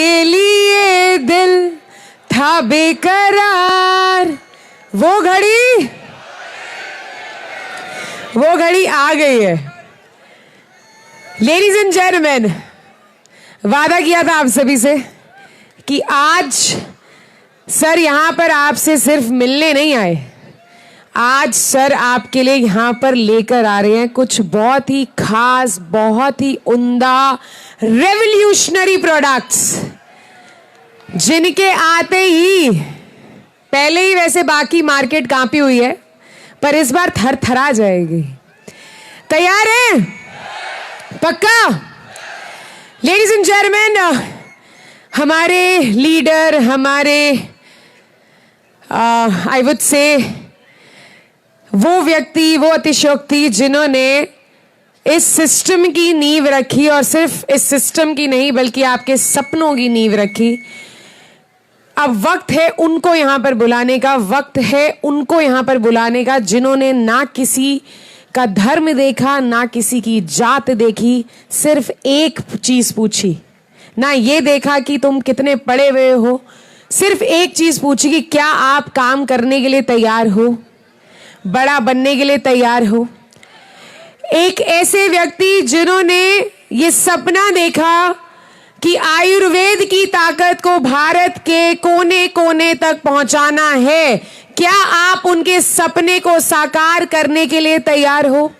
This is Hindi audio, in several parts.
के लिए दिल था बेकरार, वो घड़ी आ गई है। लेडीज एंड जेंटलमैन, वादा किया था आप सभी से कि आज सर यहां पर आपसे सिर्फ मिलने नहीं आए, आज सर आपके लिए यहां पर लेकर आ रहे हैं कुछ बहुत ही खास, बहुत ही उम्दा, रेवोल्यूशनरी प्रोडक्ट्स, जिनके आते ही पहले ही वैसे बाकी मार्केट कांपी हुई है, पर इस बार थरथरा जाएगी। तैयार हैं? पक्का? लेडीज एंड जेंटलमैन, हमारे लीडर, हमारे आई वुड से वो व्यक्ति, वो अतिशयोक्ति जिन्होंने इस सिस्टम की नींव रखी, और सिर्फ इस सिस्टम की नहीं बल्कि आपके सपनों की नींव रखी। अब वक्त है उनको यहां पर बुलाने का, वक्त है उनको यहां पर बुलाने का, जिन्होंने ना किसी का धर्म देखा, ना किसी की जात देखी, सिर्फ एक चीज पूछी, ना ये देखा कि तुम कितने पढ़े हुए हो, सिर्फ एक चीज पूछी कि क्या आप काम करने के लिए तैयार हो, बड़ा बनने के लिए तैयार हो। एक ऐसे व्यक्ति जिन्होंने ये सपना देखा कि आयुर्वेद की ताकत को भारत के कोने कोने तक पहुंचाना है। क्या आप उनके सपने को साकार करने के लिए तैयार हो?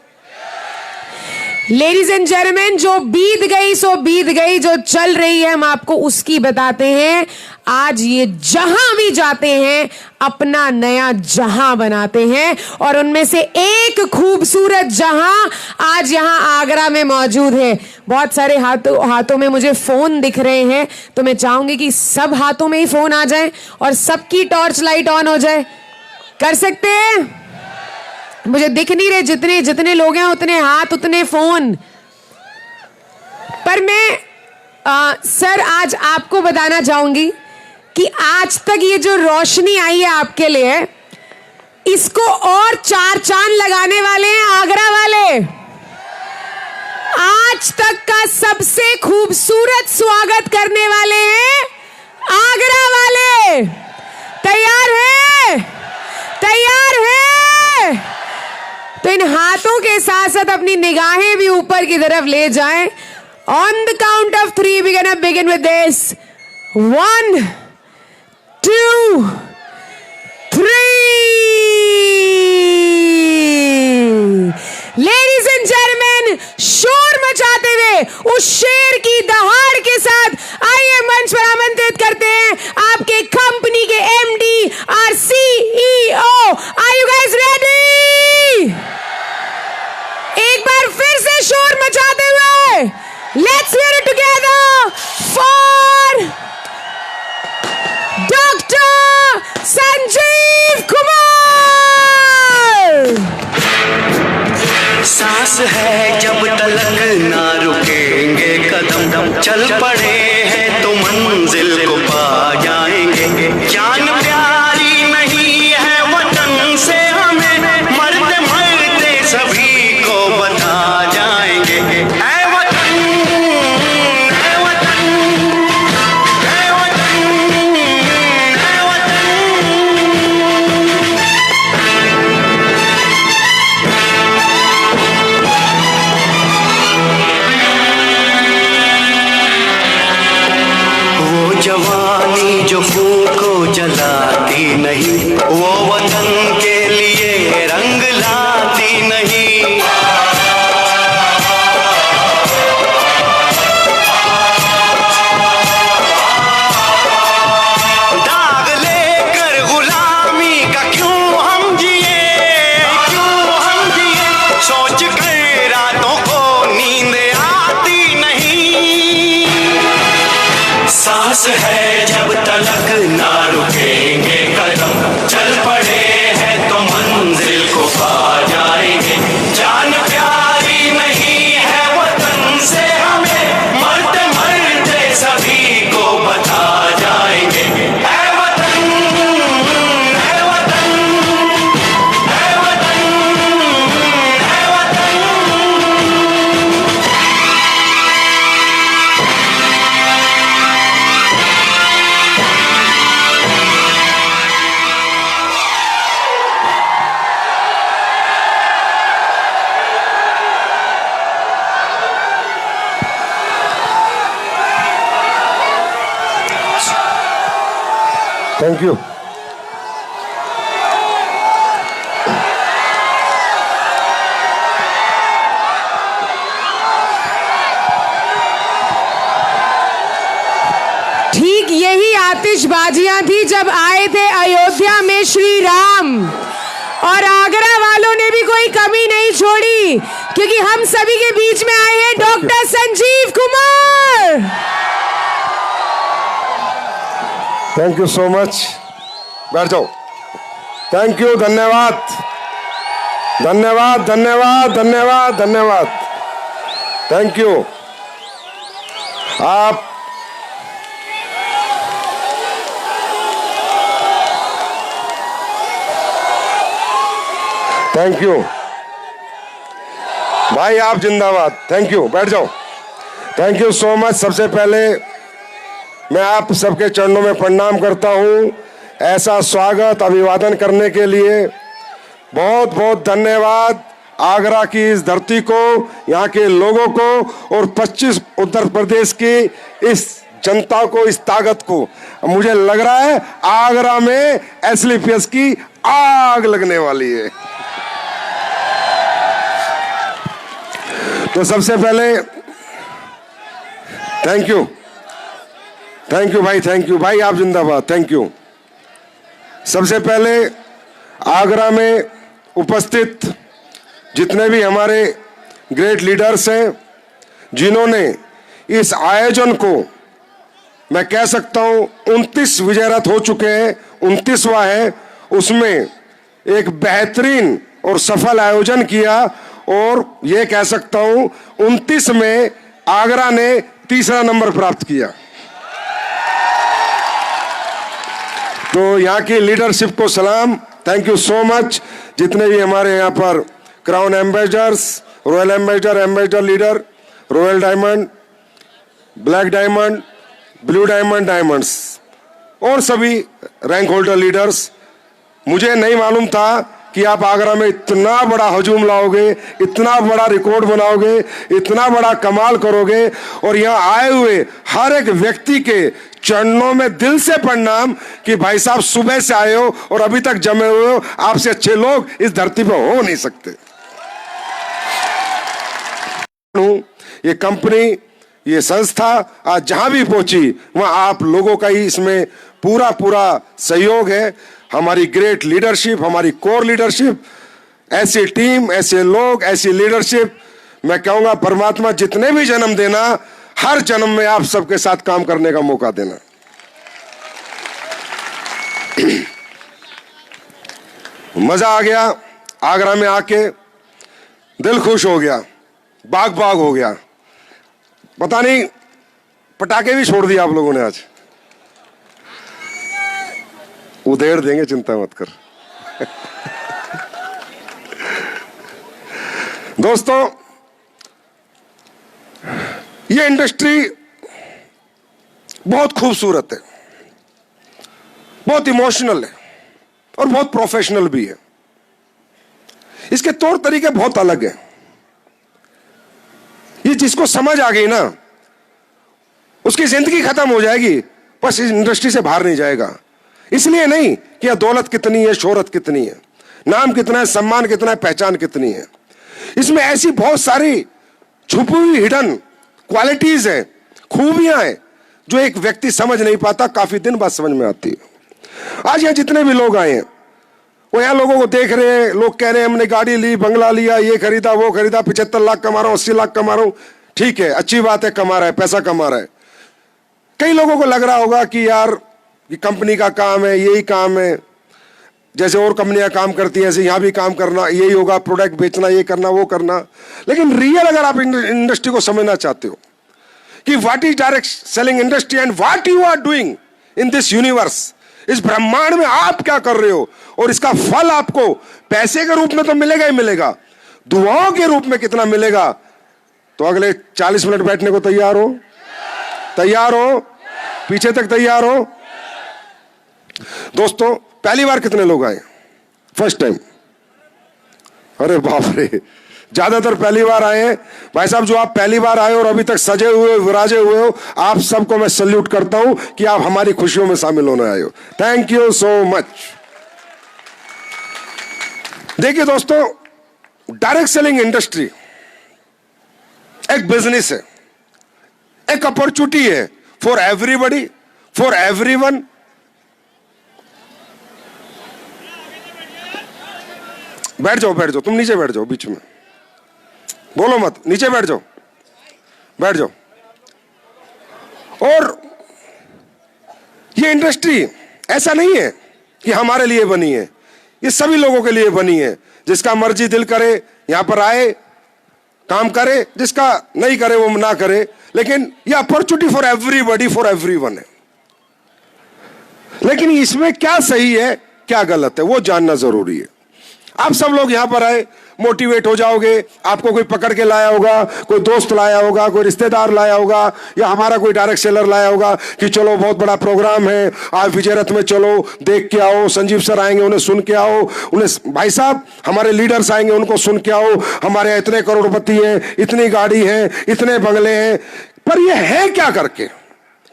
लेडीज एंड जेंटलमैन, जो बीत गई सो बीत गई, जो चल रही है हम आपको उसकी बताते हैं। आज ये जहां भी जाते हैं अपना नया जहां बनाते हैं, और उनमें से एक खूबसूरत जहां आज यहां आगरा में मौजूद है। बहुत सारे हाथों में मुझे फोन दिख रहे हैं, तो मैं चाहूंगी कि सब हाथों में ही फोन आ जाए और सबकी टॉर्च लाइट ऑन हो जाए। कर सकते हैं? मुझे दिख नहीं रहे, जितने जितने लोग हैं उतने हाथ उतने फोन। पर मैं सर आज आपको बताना चाहूंगी कि आज तक ये जो रोशनी आई है आपके लिए, इसको और 4 चांद लगाने वाले हैं आगरा वाले। आज तक का सबसे खूबसूरत स्वागत करने वाले हैं आगरा वाले। तैयार है? तैयार है? तो इन हाथों के साथ साथ अपनी निगाहें भी ऊपर की तरफ ले जाएं। On the count of 3 we gonna begin with this. 1 2 3। Ladies and gentleman, शोर मचाते हुए उस शेर की दहाड़ के साथ आइए मंच पर आमंत्रित करते हैं आपके कंपनी के एमडी और CEO. Are you guys ready? एक बार फिर से शोर मचाते हुए let's hear it together for doctor Sanjeev Kumar. सांस है जब तलक ना रुकेंगे कदम, चल पड़े हैं तो मंजिल को पा जाएंगे। जान प्यारी नहीं है वतन से हमें, मरते मरते सभी को बता जाएंगे। ऐ वतन, ऐ वतन, ऐ वतन, ऐ वतन। वो जवानी जो खून को जलाती नहीं, वो वतन के लिए रंग लाती नहीं। दाग लेकर गुलामी का क्यों हम जिए, क्यों हम जिए, सोच कर रातों को नींद आती नहीं। सांस है जब तलक ना रुकेंगे कदम, चल पड़े हैं तो मंजिल को पा जाएंगे। जान प्यारी नहीं है वतन से हमें, मरते मरते सभी को बता जाएंगे। ऐ वतन, ऐ वतन, ऐ वतन, ऐ वतन। Thank you. ठीक यही आतिशबाजियां थी जब आए थे अयोध्या में श्री राम, और आगरा वालों ने भी कोई कमी नहीं छोड़ी, क्योंकि हम सभी के बीच में आए हैं doctor Sanjeev Kumar. Thank you so much. बैठ जाओ। थैंक यू, धन्यवाद धन्यवाद धन्यवाद धन्यवाद धन्यवाद। Thank you. आप थैंक यू भाई, आप जिंदाबाद। थैंक यू, बैठ जाओ। Thank you so much. सबसे पहले मैं आप सबके चरणों में प्रणाम करता हूं। ऐसा स्वागत अभिवादन करने के लिए बहुत बहुत धन्यवाद आगरा की इस धरती को, यहाँ के लोगों को और 25 उत्तर प्रदेश की इस जनता को, इस ताकत को। मुझे लग रहा है आगरा में एसलीपीएस की आग लगने वाली है। तो सबसे पहले थैंक यू भाई, थैंक यू भाई, आप जिंदाबाद। Thank you. सबसे पहले आगरा में उपस्थित जितने भी हमारे ग्रेट लीडर्स हैं, जिन्होंने इस आयोजन को, मैं कह सकता हूं 29 विजय रथ हो चुके हैं, 29वां है, उसमें एक बेहतरीन और सफल आयोजन किया, और ये कह सकता हूं 29 में आगरा ने तीसरा नंबर प्राप्त किया। तो यहाँ की लीडरशिप को सलाम। Thank you so much. जितने भी हमारे यहाँ पर crown ambassadors, royal ambassador, ambassador leader, royal diamond, black diamond, blue diamond, diamonds और सभी रैंक होल्डर लीडर्स, मुझे नहीं मालूम था कि आप आगरा में इतना बड़ा हजूम लाओगे, इतना बड़ा रिकॉर्ड बनाओगे, इतना बड़ा कमाल करोगे। और यहाँ आए हुए हर एक व्यक्ति के चरणों में दिल से प्रणाम कि भाई साहब सुबह से आए हो और अभी तक जमे हुए हो। आपसे अच्छे लोग इस धरती पर हो नहीं सकते। ये कंपनी, ये संस्था आज जहां भी पहुंची वहां आप लोगों का ही इसमें पूरा पूरा सहयोग है। हमारी ग्रेट लीडरशिप, हमारी कोर लीडरशिप, ऐसी टीम, ऐसे लोग, ऐसी लीडरशिप, मैं कहूंगा परमात्मा जितने भी जन्म देना, हर जन्म में आप सबके साथ काम करने का मौका देना। मजा आ गया आगरा में आके, दिल खुश हो गया, बाग बाग हो गया। पता नहीं पटाखे भी छोड़ दिए आप लोगों ने आज। उधेड़ देंगे, चिंता मत कर। दोस्तों, ये इंडस्ट्री बहुत खूबसूरत है, बहुत इमोशनल है और बहुत प्रोफेशनल भी है। इसके तौर तरीके बहुत अलग हैं। ये जिसको समझ आ गई ना, उसकी जिंदगी खत्म हो जाएगी, बस इस इंडस्ट्री से बाहर नहीं जाएगा। इसलिए नहीं कि यह दौलत कितनी है, शोहरत कितनी है, नाम कितना है, सम्मान कितना है, पहचान कितनी है। इसमें ऐसी बहुत सारी छुपी हुई हिडन क्वालिटीज हैं, खूबियां हैं, जो एक व्यक्ति समझ नहीं पाता, काफी दिन बाद समझ में आती है। आज यहाँ जितने भी लोग आए हैं, वो यहाँ लोगों को देख रहे हैं, लोग कह रहे हैं हमने गाड़ी ली, बंगला लिया, ये खरीदा, वो खरीदा, 75 लाख कमा रहा हूं, 80 लाख कमा रहा हूं। ठीक है, अच्छी बात है, कमा रहा है, पैसा कमा रहा है। कई लोगों को लग रहा होगा कि यार ये कंपनी का काम है, यही काम है, जैसे और कंपनियां काम करती हैं ऐसे यहाँ भी काम करना, यही होगा, प्रोडक्ट बेचना, ये करना, वो करना। लेकिन रियल अगर आप इंडस्ट्री को समझना चाहते हो कि what is direct selling industry and what you are doing in this universe, इस ब्रह्मांड में आप क्या कर रहे हो, और इसका फल आपको पैसे के रूप में तो मिलेगा ही मिलेगा, दुआओं के रूप में कितना मिलेगा। तो अगले 40 मिनट बैठने को तैयार हो? तैयार हो? पीछे तक तैयार हो? दोस्तों, पहली बार कितने लोग आए? First time? अरे बाप रे, ज्यादातर पहली बार आए हैं। भाई साहब, जो आप पहली बार आए और अभी तक सजे हुए विराजे हुए हो, आप सबको मैं सल्यूट करता हूं कि आप हमारी खुशियों में शामिल होने आए हो। Thank you so much. देखिए दोस्तों, डायरेक्ट सेलिंग इंडस्ट्री एक बिजनेस है, एक अपॉर्चुनिटी है फॉर एवरीबडी, फॉर एवरीवन। बैठ जाओ, बैठ जाओ, तुम नीचे बैठ जाओ, बीच में बोलो मत, नीचे बैठ जाओ, बैठ जाओ। और ये इंडस्ट्री ऐसा नहीं है कि हमारे लिए बनी है, ये सभी लोगों के लिए बनी है। जिसका मर्जी दिल करे यहां पर आए, काम करे, जिसका नहीं करे वो ना करे, लेकिन ये opportunity for everybody, for everyone है। लेकिन इसमें क्या सही है क्या गलत है वो जानना जरूरी है। आप सब लोग यहां पर आए, मोटिवेट हो जाओगे, आपको कोई पकड़ के लाया होगा, कोई दोस्त लाया होगा, कोई रिश्तेदार लाया होगा, या हमारा कोई डायरेक्ट सेलर लाया होगा कि चलो बहुत बड़ा प्रोग्राम है, आप विजय रथ में चलो, देख के आओ, संजीव सर आएंगे उन्हें सुन के आओ, उन्हें भाई साहब हमारे लीडर्स आएंगे उनको सुन के आओ, हमारे इतने करोड़पति हैं, इतनी गाड़ी है, इतने बंगले हैं। पर ये है क्या करके,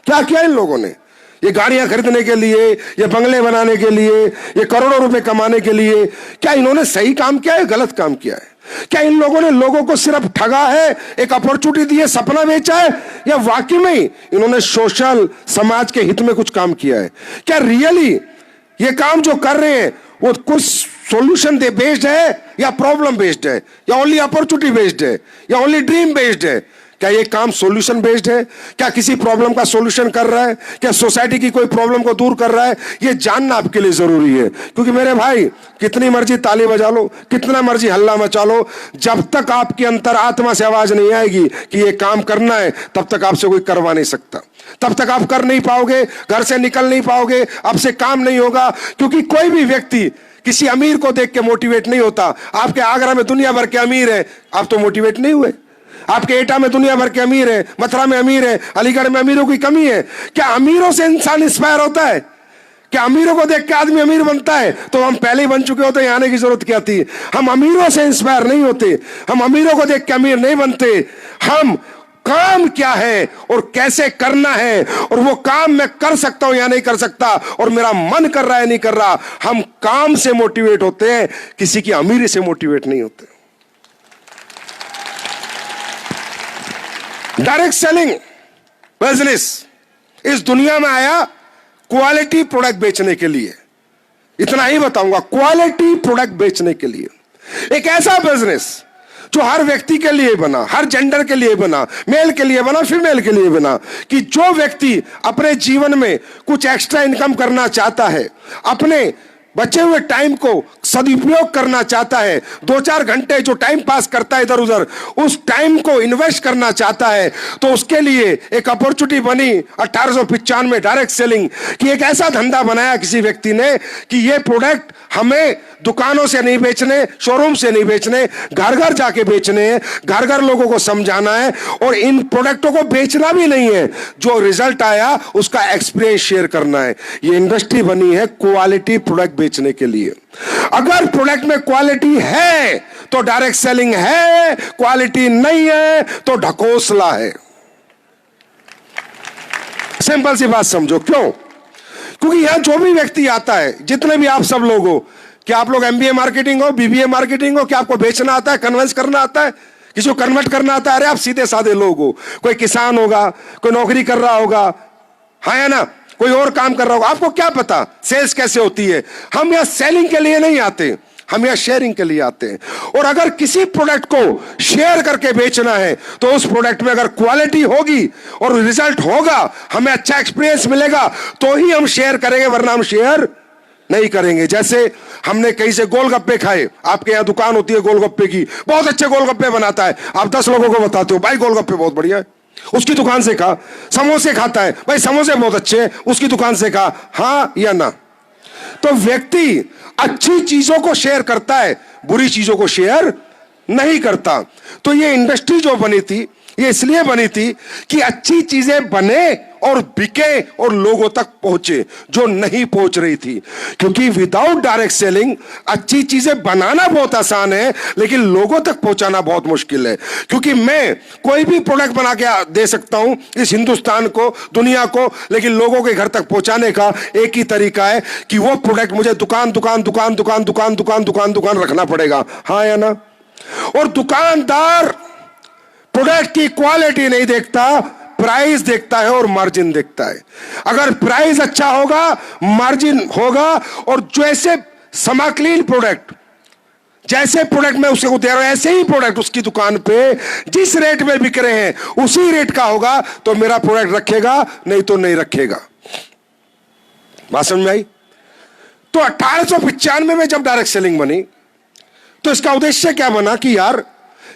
क्या किया इन लोगों ने? ये गाड़ियां खरीदने के लिए, ये बंगले बनाने के लिए, ये करोड़ों रुपए कमाने के लिए क्या इन्होंने सही काम किया है, गलत काम किया है? क्या इन लोगों ने लोगों को सिर्फ ठगा है, एक अपॉर्चुनिटी दी है, सपना बेचा है, या वाकई में इन्होंने सोशल समाज के हित में कुछ काम किया है? क्या रियली ये काम जो कर रहे हैं वो कुछ सॉल्यूशन बेस्ड है, या प्रॉब्लम बेस्ड है, या ओनली अपॉर्चुनिटी बेस्ड है, या ओनली ड्रीम बेस्ड है? क्या ये काम सॉल्यूशन बेस्ड है? क्या किसी प्रॉब्लम का सॉल्यूशन कर रहा है? क्या सोसाइटी की कोई प्रॉब्लम को दूर कर रहा है? ये जानना आपके लिए जरूरी है। क्योंकि मेरे भाई, कितनी मर्जी ताली बजा लो, कितना मर्जी हल्ला मचा लो, जब तक आपकी अंतरात्मा से आवाज नहीं आएगी कि ये काम करना है, तब तक आपसे कोई करवा नहीं सकता। तब तक आप कर नहीं पाओगे, घर से निकल नहीं पाओगे, आपसे काम नहीं होगा। क्योंकि कोई भी व्यक्ति किसी अमीर को देख के मोटिवेट नहीं होता। आपके आगरा में दुनिया भर के अमीर है, आप तो मोटिवेट नहीं हुए। आपके एटा में दुनिया भर के अमीर है, मथुरा में अमीर है, अलीगढ़ में अमीरों की कमी है। क्या अमीरों से इंसान इंस्पायर होता है? क्या अमीरों को देख के आदमी अमीर बनता है? तो हम पहले ही बन चुके होते, यहाँ आने की जरूरत क्या थी? हम अमीरों से इंस्पायर नहीं होते, हम अमीरों को देख के अमीर नहीं बनते। हम काम क्या है और कैसे करना है, और वो काम मैं कर सकता हूं या नहीं कर सकता, और मेरा मन कर रहा है नहीं कर रहा, हम काम से मोटिवेट होते हैं, किसी की अमीरी से मोटिवेट नहीं होते। डायरेक्ट सेलिंग बिजनेस इस दुनिया में आया क्वालिटी प्रोडक्ट बेचने के लिए। इतना ही बताऊंगा, क्वालिटी प्रोडक्ट बेचने के लिए। एक ऐसा बिजनेस जो हर व्यक्ति के लिए बना, हर जेंडर के लिए बना, मेल के लिए बना, फीमेल के लिए बना, कि जो व्यक्ति अपने जीवन में कुछ एक्स्ट्रा इनकम करना चाहता है, अपने बचे हुए टाइम को सदुपयोग करना चाहता है, 2-4 घंटे जो टाइम पास करता है इधर उधर, उस टाइम को इन्वेस्ट करना चाहता है, तो उसके लिए एक अपॉर्चुनिटी बनी 1895 डायरेक्ट सेलिंग कि एक ऐसा धंधा बनाया किसी व्यक्ति ने कि ये प्रोडक्ट हमें दुकानों से नहीं बेचने, शोरूम से नहीं बेचने, घर घर जाके बेचने हैं, घर घर लोगों को समझाना है, और इन प्रोडक्टों को बेचना भी नहीं है, जो रिजल्ट आया उसका एक्सपीरियंस शेयर करना है। ये इंडस्ट्री बनी है क्वालिटी प्रोडक्ट बेचने के लिए। अगर प्रोडक्ट में क्वालिटी है तो डायरेक्ट सेलिंग है, क्वालिटी नहीं है तो ढकोसला है। सिंपल सी बात समझो। क्यों? क्योंकि यहां जो भी व्यक्ति आता है, जितने भी आप सब लोग हो, क्या आप लोग एमबीए मार्केटिंग हो, बीबीए मार्केटिंग हो, क्या आपको बेचना आता है, कन्विंस करना आता है, किसी को कन्वर्ट करना आता है? अरे आप सीधे साधे लोग हो। कोई किसान होगा, कोई नौकरी कर रहा होगा, हाँ या ना, कोई और काम कर रहा होगा, आपको क्या पता सेल्स कैसे होती है? हम यहां सेलिंग के लिए नहीं आते, हम यहां शेयरिंग के लिए आते हैं। और अगर किसी प्रोडक्ट को शेयर करके बेचना है तो उस प्रोडक्ट में अगर क्वालिटी होगी और रिजल्ट होगा, हमें अच्छा एक्सपीरियंस मिलेगा, तो ही हम शेयर करेंगे, वरना हम शेयर नहीं करेंगे। जैसे हमने कहीं से गोलगप्पे खाए, आपके यहाँ दुकान होती है गोलगप्पे की, बहुत अच्छे गोलगप्पे बनाता है, आप 10 लोगों को बताते हो भाई गोलगप्पे बहुत बढ़िया है, उसकी दुकान से खा। समोसे खाता है, भाई समोसे बहुत अच्छे हैं, उसकी दुकान से खा, हाँ या ना? तो व्यक्ति अच्छी चीजों को शेयर करता है, बुरी चीजों को शेयर नहीं करता। तो ये इंडस्ट्री जो बनी थी, ये इसलिए बनी थी कि अच्छी चीजें बने और बिके और लोगों तक पहुंचे जो नहीं पहुंच रही थी। क्योंकि विदाउट डायरेक्ट सेलिंग अच्छी चीजें बनाना बहुत आसान है, लेकिन लोगों तक पहुंचाना बहुत मुश्किल है। क्योंकि मैं कोई भी प्रोडक्ट बना के दे सकता हूं इस हिंदुस्तान को, दुनिया को, लेकिन लोगों के घर तक पहुंचाने का एक ही तरीका है कि वो प्रोडक्ट मुझे दुकान दुकान दुकान दुकान दुकान दुकान दुकान दुकान रखना पड़ेगा, हाँ या ना। और दुकानदार प्रोडक्ट की क्वालिटी नहीं देखता, प्राइस देखता है और मार्जिन देखता है। अगर प्राइस अच्छा होगा, मार्जिन होगा, और जैसे समाक्लीन प्रोडक्ट, जैसे प्रोडक्ट मैं उसको दे रहा हूं ऐसे ही प्रोडक्ट उसकी दुकान पे जिस रेट में बिक रहे हैं उसी रेट का होगा तो मेरा प्रोडक्ट रखेगा, नहीं तो नहीं रखेगा। बात समझ में आई? तो 1895 में जब डायरेक्ट सेलिंग बनी तो इसका उद्देश्य क्या बना कि यार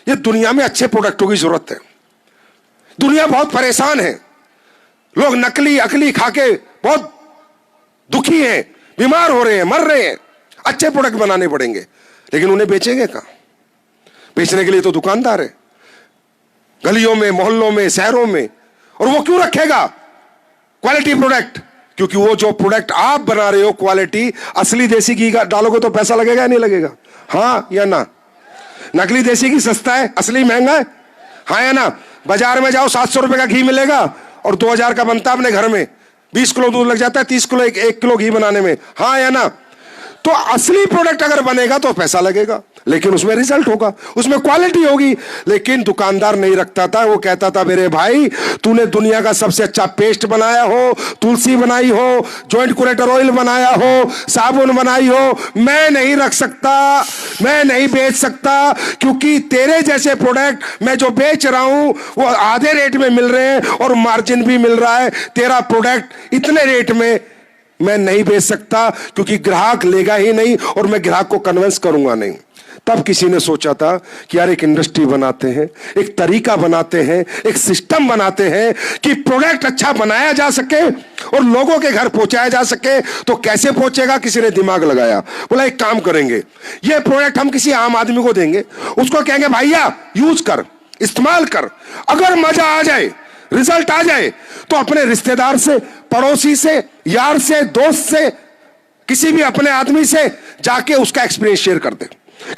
ये दुनिया में अच्छे प्रोडक्टों की जरूरत है। दुनिया बहुत परेशान है, लोग नकली अकली खाके बहुत दुखी हैं, बीमार हो रहे हैं, मर रहे हैं। अच्छे प्रोडक्ट बनाने पड़ेंगे, लेकिन उन्हें बेचेंगे कहां? बेचने के लिए तो दुकानदार है, गलियों में, मोहल्लों में, शहरों में। और वो क्यों रखेगा क्वालिटी प्रोडक्ट? क्योंकि वो जो प्रोडक्ट आप बना रहे हो क्वालिटी, असली देसी घी का डालोगे तो पैसा लगेगा या नहीं लगेगा, हाँ या ना? नकली देसी घी सस्ता है, असली महंगा है, हाँ या ना? बाजार में जाओ 700 रुपए का घी मिलेगा और 2000 का बनता अपने घर में, 20 किलो दूध लग जाता है, 30 किलो 1 किलो घी बनाने में, हाँ या ना? तो असली प्रोडक्ट अगर बनेगा तो पैसा लगेगा, लेकिन उसमें रिजल्ट होगा, उसमें क्वालिटी होगी। लेकिन दुकानदार नहीं रखता था, वो कहता था मेरे भाई तूने दुनिया का सबसे अच्छा पेस्ट बनाया हो, तुलसी बनाई हो, जॉइंट कुरेटर ऑयल बनाया हो, साबुन बनाई हो, मैं नहीं रख सकता, मैं नहीं बेच सकता, क्योंकि तेरे जैसे प्रोडक्ट मैं जो बेच रहा हूं वो आधे रेट में मिल रहे हैं और मार्जिन भी मिल रहा है। तेरा प्रोडक्ट इतने रेट में मैं नहीं बेच सकता, क्योंकि ग्राहक लेगा ही नहीं और मैं ग्राहक को कन्विंस करूंगा नहीं। तब किसी ने सोचा था कि यार एक इंडस्ट्री बनाते हैं, एक तरीका बनाते हैं, एक सिस्टम बनाते हैं कि प्रोडक्ट अच्छा बनाया जा सके और लोगों के घर पहुंचाया जा सके। तो कैसे पहुंचेगा? किसी ने दिमाग लगाया, बोला एक काम करेंगे, ये प्रोडक्ट हम किसी आम आदमी को देंगे, उसको कहेंगे भैया यूज कर, इस्तेमाल कर, अगर मजा आ जाए, रिजल्ट आ जाए तो अपने रिश्तेदार से, पड़ोसी से, यार से, दोस्त से, किसी भी अपने आदमी से जाके उसका एक्सपीरियंस शेयर कर दे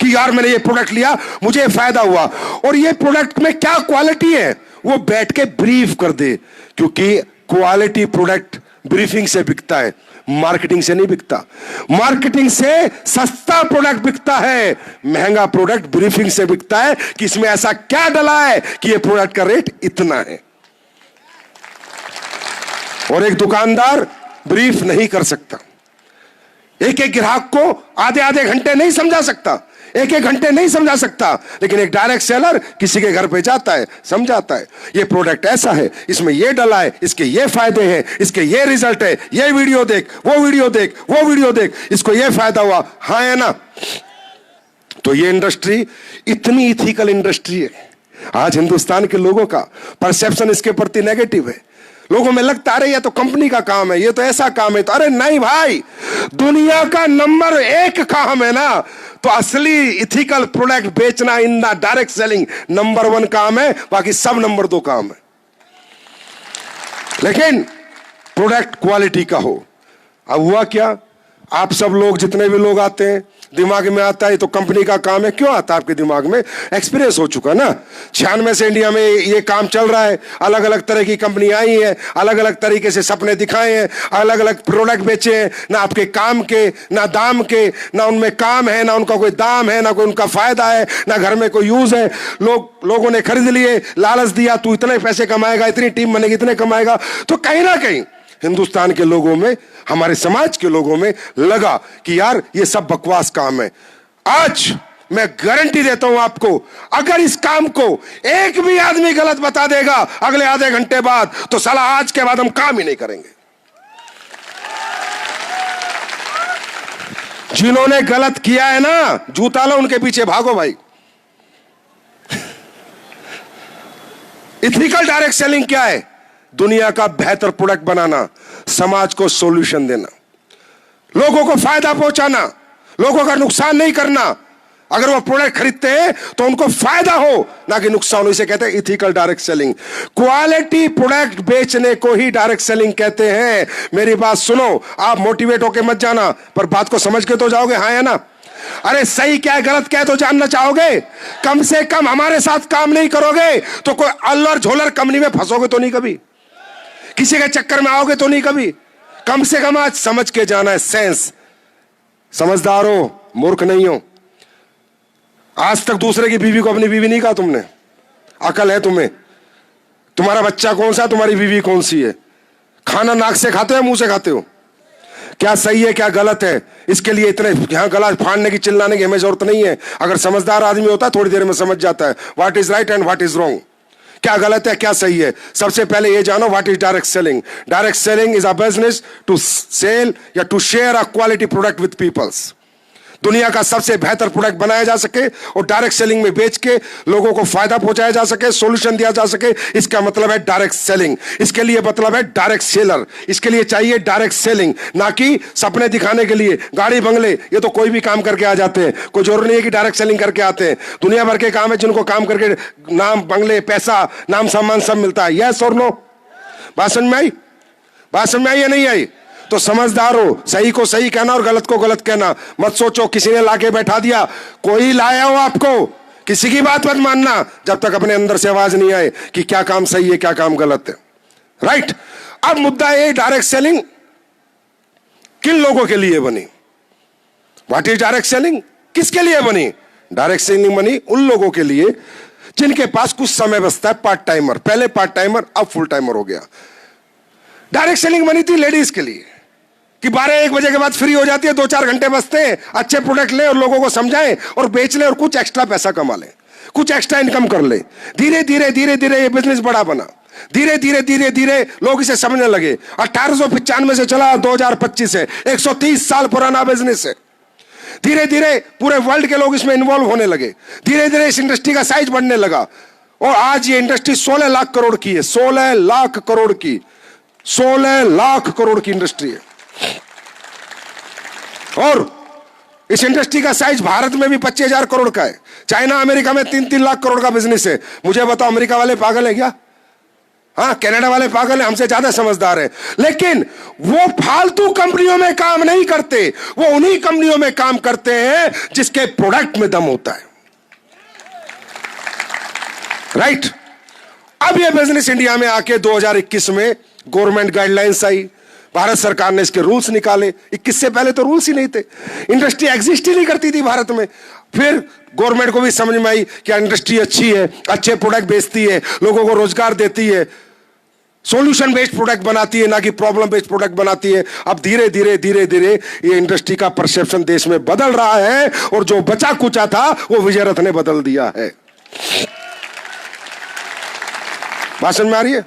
कि यार मैंने ये प्रोडक्ट लिया, मुझे फायदा हुआ, और ये प्रोडक्ट में क्या क्वालिटी है वो बैठ के ब्रीफ कर दे। क्योंकि क्वालिटी प्रोडक्ट ब्रीफिंग से बिकता है, मार्केटिंग से नहीं बिकता। मार्केटिंग से सस्ता प्रोडक्ट बिकता है, महंगा प्रोडक्ट ब्रीफिंग से बिकता है कि इसमें ऐसा क्या डला है कि ये प्रोडक्ट का रेट इतना है। और एक दुकानदार ब्रीफ नहीं कर सकता, एक एक ग्राहक को आधे आधे घंटे नहीं समझा सकता, एक एक घंटे नहीं समझा सकता, लेकिन एक डायरेक्ट सेलर किसी के घर पे जाता है, समझाता है, ये प्रोडक्ट ऐसा है, इसमें ये डला है, इसके ये फायदे हैं, इसके ये रिजल्ट है, ये वीडियो देख, वो वीडियो देख, वो वीडियो देख, इसको ये फायदा हुआ, हाँ है ना? तो ये इंडस्ट्री इतनी इथिकल इंडस्ट्री है। आज हिंदुस्तान के लोगों का परसेप्शन इसके प्रति नेगेटिव है। लोगों में लगता अरे ये तो कंपनी का काम है, ये तो ऐसा काम है, तो अरे नहीं भाई, दुनिया का नंबर 1 काम है ना, तो असली इथिकल प्रोडक्ट बेचना in the direct selling number 1 काम है, बाकी सब नंबर 2 काम है। लेकिन प्रोडक्ट क्वालिटी का हो। अब हुआ क्या, आप सब लोग जितने भी लोग आते हैं दिमाग में आता है तो कंपनी का काम है। क्यों आता है आपके दिमाग में? एक्सपीरियंस हो चुका ना। 96 से इंडिया में ये काम चल रहा है, अलग अलग तरह की कंपनी आई है, अलग अलग तरीके से सपने दिखाए हैं, अलग अलग प्रोडक्ट बेचे हैं, ना आपके काम के, ना दाम के, ना उनमें काम है, ना उनका कोई दाम है, ना कोई उनका फायदा है, ना घर में कोई यूज है। लोगों ने खरीद लिए, लालच दिया, तू इतने पैसे कमाएगा, इतनी टीम बनेगी, इतने कमाएगा। तो कहीं ना कहीं हिंदुस्तान के लोगों में, हमारे समाज के लोगों में लगा कि यार ये सब बकवास काम है। आज मैं गारंटी देता हूं आपको, अगर इस काम को एक भी आदमी गलत बता देगा अगले आधे घंटे बाद, तो साला आज के बाद हम काम ही नहीं करेंगे। जिन्होंने गलत किया है ना, जूता लो उनके पीछे भागो भाई। इथिकल डायरेक्ट सेलिंग क्या है? दुनिया का बेहतर प्रोडक्ट बनाना, समाज को सॉल्यूशन देना, लोगों को फायदा पहुंचाना, लोगों का नुकसान नहीं करना, अगर वो प्रोडक्ट खरीदते हैं तो उनको फायदा हो, ना कि नुकसान हो। इसे कहते हैं ethical direct selling. Quality product बेचने को ही डायरेक्ट सेलिंग कहते हैं। मेरी बात सुनो, आप मोटिवेट होके मत जाना, पर बात को समझ के तो जाओगे, हाँ या ना? अरे सही क्या है गलत क्या है तो जानना चाहोगे। कम से कम हमारे साथ काम नहीं करोगे तो कोई अल्लर झोलर कंपनी में फंसोगे तो नहीं कभी, किसी के चक्कर में आओगे तो नहीं कभी। कम से कम आज समझ के जाना है, सेंस। समझदार हो, मूर्ख नहीं हो। आज तक दूसरे की बीवी को अपनी बीवी नहीं कहा तुमने? अकल है तुम्हें? तुम्हारा बच्चा कौन सा, तुम्हारी बीवी कौन सी है? खाना नाक से खाते हो या मुंह से खाते हो? क्या सही है क्या गलत है, इसके लिए इतने यहां गला फाड़ने की चिल्लाने की हमें जरूरत नहीं है। अगर समझदार आदमी होता है थोड़ी देर में समझ जाता है what is right and what is wrong, क्या गलत है क्या सही है। सबसे पहले ये जानो what is direct selling. Direct selling is a business to sell या to share a quality product with peoples. दुनिया का सबसे बेहतर प्रोडक्ट बनाया जा सके और डायरेक्ट सेलिंग में बेच के लोगों को फायदा पहुंचाया जा सके, सॉल्यूशन दिया जा सके, इसका मतलब है डायरेक्ट सेलिंग। इसके लिए मतलब है डायरेक्ट सेलर। इसके लिए चाहिए डायरेक्ट सेलिंग, ना कि सपने दिखाने के लिए गाड़ी बंगले। ये तो कोई भी काम करके आ जाते हैं, कोई जरूरी नहीं है कि डायरेक्ट सेलिंग करके आते हैं। दुनिया भर के काम है जिनको काम करके नाम, बंगले, पैसा, नाम सम्मान सब मिलता है। यस और नो? बात समझ में आई? बात समझ में आई या नहीं आई? तो समझदार हो, सही को सही कहना और गलत को गलत कहना। मत सोचो किसी ने लाके बैठा दिया, कोई लाया हो आपको, किसी की बात मत मानना जब तक अपने अंदर से आवाज नहीं आए कि क्या काम सही है क्या काम गलत है। राइट? अब मुद्दा है डायरेक्ट सेलिंग किन लोगों के लिए बनी? What is direct selling? किसके लिए बनी? डायरेक्ट सेलिंग बनी उन लोगों के लिए जिनके पास कुछ समय बचता है। पार्ट टाइमर, पहले पार्ट टाइमर अब फुल टाइमर हो गया। डायरेक्ट सेलिंग बनी थी लेडीज के लिए कि 12-1 बजे के बाद फ्री हो जाती है, 2-4 घंटे बचते हैं, अच्छे प्रोडक्ट ले और लोगों को समझाएं और बेच ले और कुछ एक्स्ट्रा पैसा कमा ले, कुछ एक्स्ट्रा इनकम कर ले। धीरे धीरे धीरे धीरे ये बिजनेस बड़ा बना। धीरे धीरे धीरे धीरे लोग इसे समझने लगे। 1895 से चला 2025 है, 130 साल पुराना बिजनेस है। धीरे धीरे पूरे वर्ल्ड के लोग इसमें इन्वॉल्व होने लगे। धीरे धीरे इस इंडस्ट्री का साइज बढ़ने लगा और आज ये इंडस्ट्री 16 लाख करोड़ की है। 16 लाख करोड़ की, 16 लाख करोड़ की इंडस्ट्री है। और इस इंडस्ट्री का साइज भारत में भी 25,000 करोड़ का है। चाइना अमेरिका में 3-3 लाख करोड़ का बिजनेस है। मुझे बताओ अमेरिका वाले पागल है क्या? हाँ, कनाडा वाले पागल है, हमसे ज्यादा समझदार है। लेकिन वो फालतू कंपनियों में काम नहीं करते, वो उन्हीं कंपनियों में काम करते हैं जिसके प्रोडक्ट में दम होता है। राइट? अब ये बिजनेस इंडिया में आके 2021 में गवर्नमेंट गाइडलाइंस आई, भारत सरकार ने इसके रूल्स निकाले। 21 से पहले तो रूल्स ही नहीं थे, इंडस्ट्री एग्जिस्ट ही नहीं करती थी भारत में। फिर गवर्नमेंट को भी समझ में आई कि इंडस्ट्री अच्छी है, अच्छे प्रोडक्ट बेचती है, लोगों को रोजगार देती है, सॉल्यूशन बेस्ड प्रोडक्ट बनाती है, ना कि प्रॉब्लम बेस्ड प्रोडक्ट बनाती है। अब धीरे धीरे धीरे धीरे ये इंडस्ट्री का परसेप्शन देश में बदल रहा है और जो बचा कुचा था वो विजय रथ ने बदल दिया है। बात समझ में आ रही है?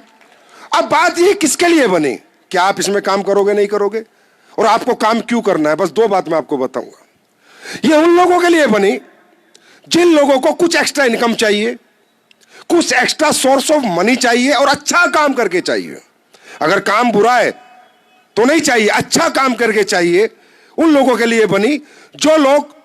अब बात ये किसके लिए बनी, क्या आप इसमें काम करोगे नहीं करोगे, और आपको काम क्यों करना है। बस 2 बात मैं आपको बताऊंगा। ये उन लोगों के लिए बनी जिन लोगों को कुछ एक्स्ट्रा इनकम चाहिए, कुछ एक्स्ट्रा सोर्स ऑफ मनी चाहिए और अच्छा काम करके चाहिए। अगर काम बुरा है तो नहीं चाहिए, अच्छा काम करके चाहिए। उन लोगों के लिए बनी जो लोग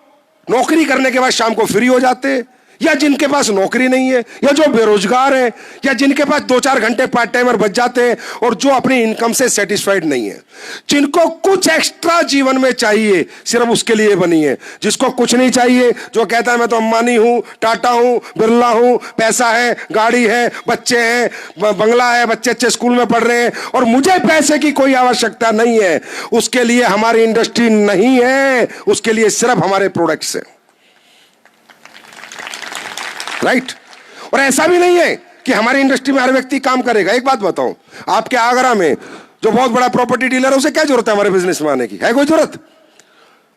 नौकरी करने के बाद शाम को फ्री हो जाते हैं, या जिनके पास नौकरी नहीं है, या जो बेरोजगार है, या जिनके पास 2-4 घंटे पार्ट टाइमर बच जाते हैं और जो अपनी इनकम से सेटिस्फाइड नहीं है। जिनको कुछ एक्स्ट्रा जीवन में चाहिए, सिर्फ उसके लिए बनी है। जिसको कुछ नहीं चाहिए, जो कहता है मैं तो अंबानी हूं, टाटा हूं, बिरला हूं, पैसा है, गाड़ी है, बच्चे हैं, बंगला है, बच्चे अच्छे स्कूल में पढ़ रहे हैं और मुझे पैसे की कोई आवश्यकता नहीं है, उसके लिए हमारी इंडस्ट्री नहीं है। उसके लिए सिर्फ हमारे प्रोडक्ट्स हैं। राइट? और ऐसा भी नहीं है कि हमारी इंडस्ट्री में हर व्यक्ति काम करेगा। एक बात बताऊं, आपके आगरा में जो बहुत बड़ा प्रॉपर्टी डीलर है, उसे क्या जरूरत है हमारे बिजनेस में आने की? है कोई जरूरत?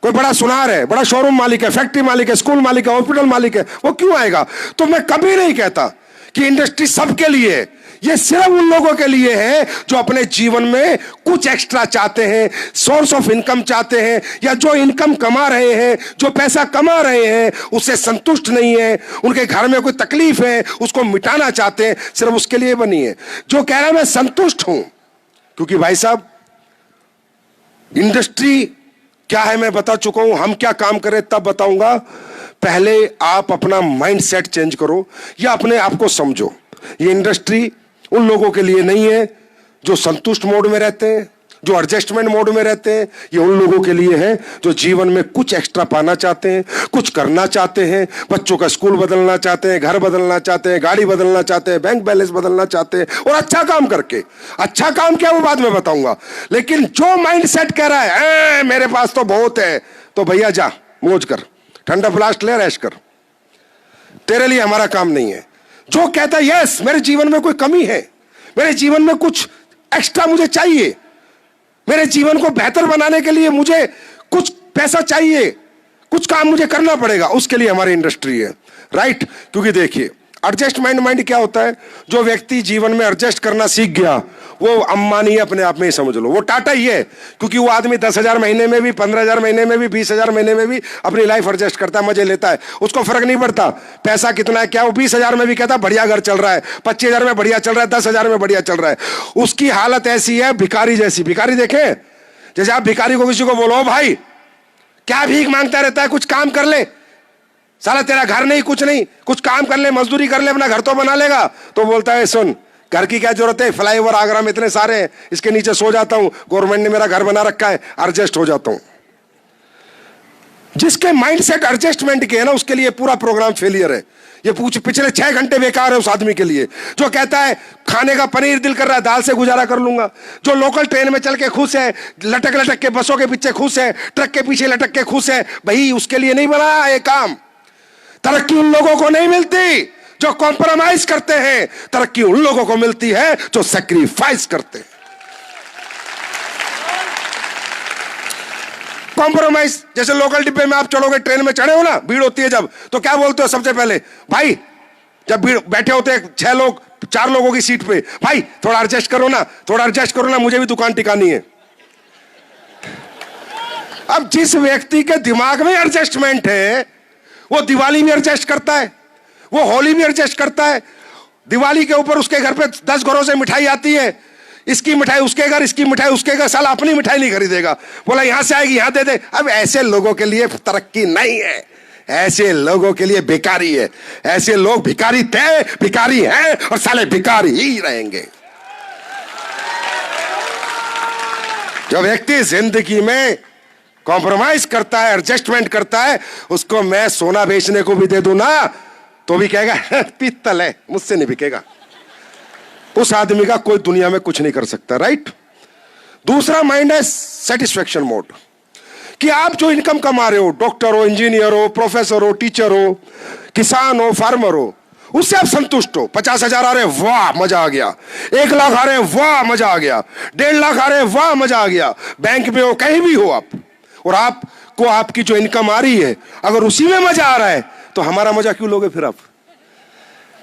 कोई बड़ा सुनार है, बड़ा शोरूम मालिक है, फैक्ट्री मालिक है, स्कूल मालिक है, हॉस्पिटल मालिक है, वो क्यों आएगा? तो मैं कभी नहीं कहता कि इंडस्ट्री सबके लिए है। ये सिर्फ उन लोगों के लिए है जो अपने जीवन में कुछ एक्स्ट्रा चाहते हैं, सोर्स ऑफ इनकम चाहते हैं, या जो इनकम कमा रहे हैं, जो पैसा कमा रहे हैं उससे संतुष्ट नहीं है, उनके घर में कोई तकलीफ है उसको मिटाना चाहते हैं, सिर्फ उसके लिए बनी है। जो कह रहा है मैं संतुष्ट हूं, क्योंकि भाई साहब इंडस्ट्री क्या है मैं बता चुका हूं, हम क्या काम करें तब बताऊंगा। पहले आप अपना माइंड सेट चेंज करो या अपने आप को समझो। ये इंडस्ट्री उन लोगों के लिए नहीं है जो संतुष्ट मोड में रहते हैं, जो एडजस्टमेंट मोड में रहते हैं। ये उन लोगों के लिए है जो जीवन में कुछ एक्स्ट्रा पाना चाहते हैं, कुछ करना चाहते हैं, बच्चों का स्कूल बदलना चाहते हैं, घर बदलना चाहते हैं, गाड़ी बदलना चाहते हैं, बैंक बैलेंस बदलना चाहते हैं, और अच्छा काम करके। अच्छा काम क्या वो बाद में बताऊंगा, लेकिन जो माइंड सेट कह रहा है मेरे पास तो बहुत है, तो भैया जा मौज कर, ठंडा फ्लास्क ले, ऐश कर, तेरे लिए हमारा काम नहीं है। जो कहता है यस मेरे जीवन में कोई कमी है, मेरे जीवन में कुछ एक्स्ट्रा मुझे चाहिए, मेरे जीवन को बेहतर बनाने के लिए मुझे कुछ पैसा चाहिए, कुछ काम मुझे करना पड़ेगा, उसके लिए हमारी इंडस्ट्री है, राइट। क्योंकि देखिए एडजस्टमेंट माइंड क्या होता है, जो व्यक्ति जीवन में एडजस्ट करना सीख गया वो अंबानी है, अपने आप में ही समझ लो, वो टाटा ही है। क्योंकि वो आदमी 10,000 महीने में भी, 15,000 महीने में भी, 20,000 महीने में भी अपनी लाइफ एडजस्ट करता है, मजे लेता है, उसको फर्क नहीं पड़ता पैसा कितना है क्या। वो 20,000 में भी कहता बढ़िया घर चल रहा है, 25,000 में बढ़िया चल रहा है, 10,000 में बढ़िया चल रहा है। उसकी हालत ऐसी है भिखारी जैसी। भिखारी देखे, जैसे आप भिखारी को किसी को बोलो भाई क्या भीख मांगता रहता है, कुछ काम कर ले, साला तेरा घर नहीं कुछ नहीं, कुछ काम कर ले, मजदूरी कर ले, अपना घर तो बना लेगा। तो बोलता है सुन घर की क्या जरूरत है, फ्लाईओवर आगरा में इतने सारे हैं, इसके नीचे सो जाता हूं, गवर्नमेंट ने मेरा घर बना रखा है, एडजस्ट हो जाता हूं। जिसके माइंडसेट एडजस्टमेंट के है ना, उसके लिए पूरा प्रोग्राम फेलियर है। ये पिछले 6 घंटे बेकार है उस आदमी के लिए जो कहता है खाने का पनीर दिल कर रहा है, दाल से गुजारा कर लूंगा। जो लोकल ट्रेन में चल के खुश है, लटक लटक के बसों के पीछे खुश है, ट्रक के पीछे लटक के खुश है, भाई उसके लिए नहीं बना ये काम। तरक्की उन लोगों को नहीं मिलती जो कॉम्प्रोमाइज करते हैं, तरक्की उन लोगों को मिलती है जो सैक्रिफाइस करते हैं। कॉम्प्रोमाइज, जैसे लोकल डिब्बे में आप चढ़ोगे, ट्रेन में चढ़े हो ना, भीड़ होती है जब, तो क्या बोलते हो सबसे पहले, भाई जब भीड़ बैठे होते हैं 6 लोग 4 लोगों की सीट पे, भाई थोड़ा एडजस्ट करो ना, थोड़ा एडजस्ट करो ना, मुझे भी दुकान टिकानी है। अब जिस व्यक्ति के दिमाग में एडजस्टमेंट है वो दिवाली भी एडजस्ट करता है, वो होली भी एडजस्ट करता है। दिवाली के ऊपर उसके घर पे 10 घरों से मिठाई आती है, इसकी मिठाई उसके घर, इसकी मिठाई उसके घर, साला अपनी मिठाई नहीं खरीदेगा, बोला यहां से आएगी यहां दे दे। अब ऐसे लोगों के लिए तरक्की नहीं है, ऐसे लोगों के लिए बेकारी है। ऐसे लोग भिखारी थे, भिखारी हैं और साले भिखारी ही रहेंगे। जो व्यक्ति जिंदगी में कॉम्प्रोमाइज करता है, एडजस्टमेंट करता है, उसको मैं सोना बेचने को भी दे दूं ना तो भी कहेगा पीतल है, मुझसे नहीं बिकेगा। उस आदमी का कोई दुनिया में कुछ नहीं कर सकता, राइट। दूसरा माइंड है सेटिस्फेक्शन मोड, कि आप जो इनकम कमा रहे हो, डॉक्टर हो, इंजीनियर हो, प्रोफेसर हो, टीचर हो, किसान हो, फार्मर हो, उससे आप संतुष्ट हो। 50,000 आ रहे हैं, वाह मजा आ गया। 1 लाख आ रहे हैं, वाह मजा आ गया। 1.5 लाख आ रहे हैं, वाह मजा आ गया। बैंक में हो, कहीं भी हो आप, और आपको आपकी जो इनकम आ रही है अगर उसी में मजा आ रहा है तो हमारा मजा क्यों लोगे फिर आप?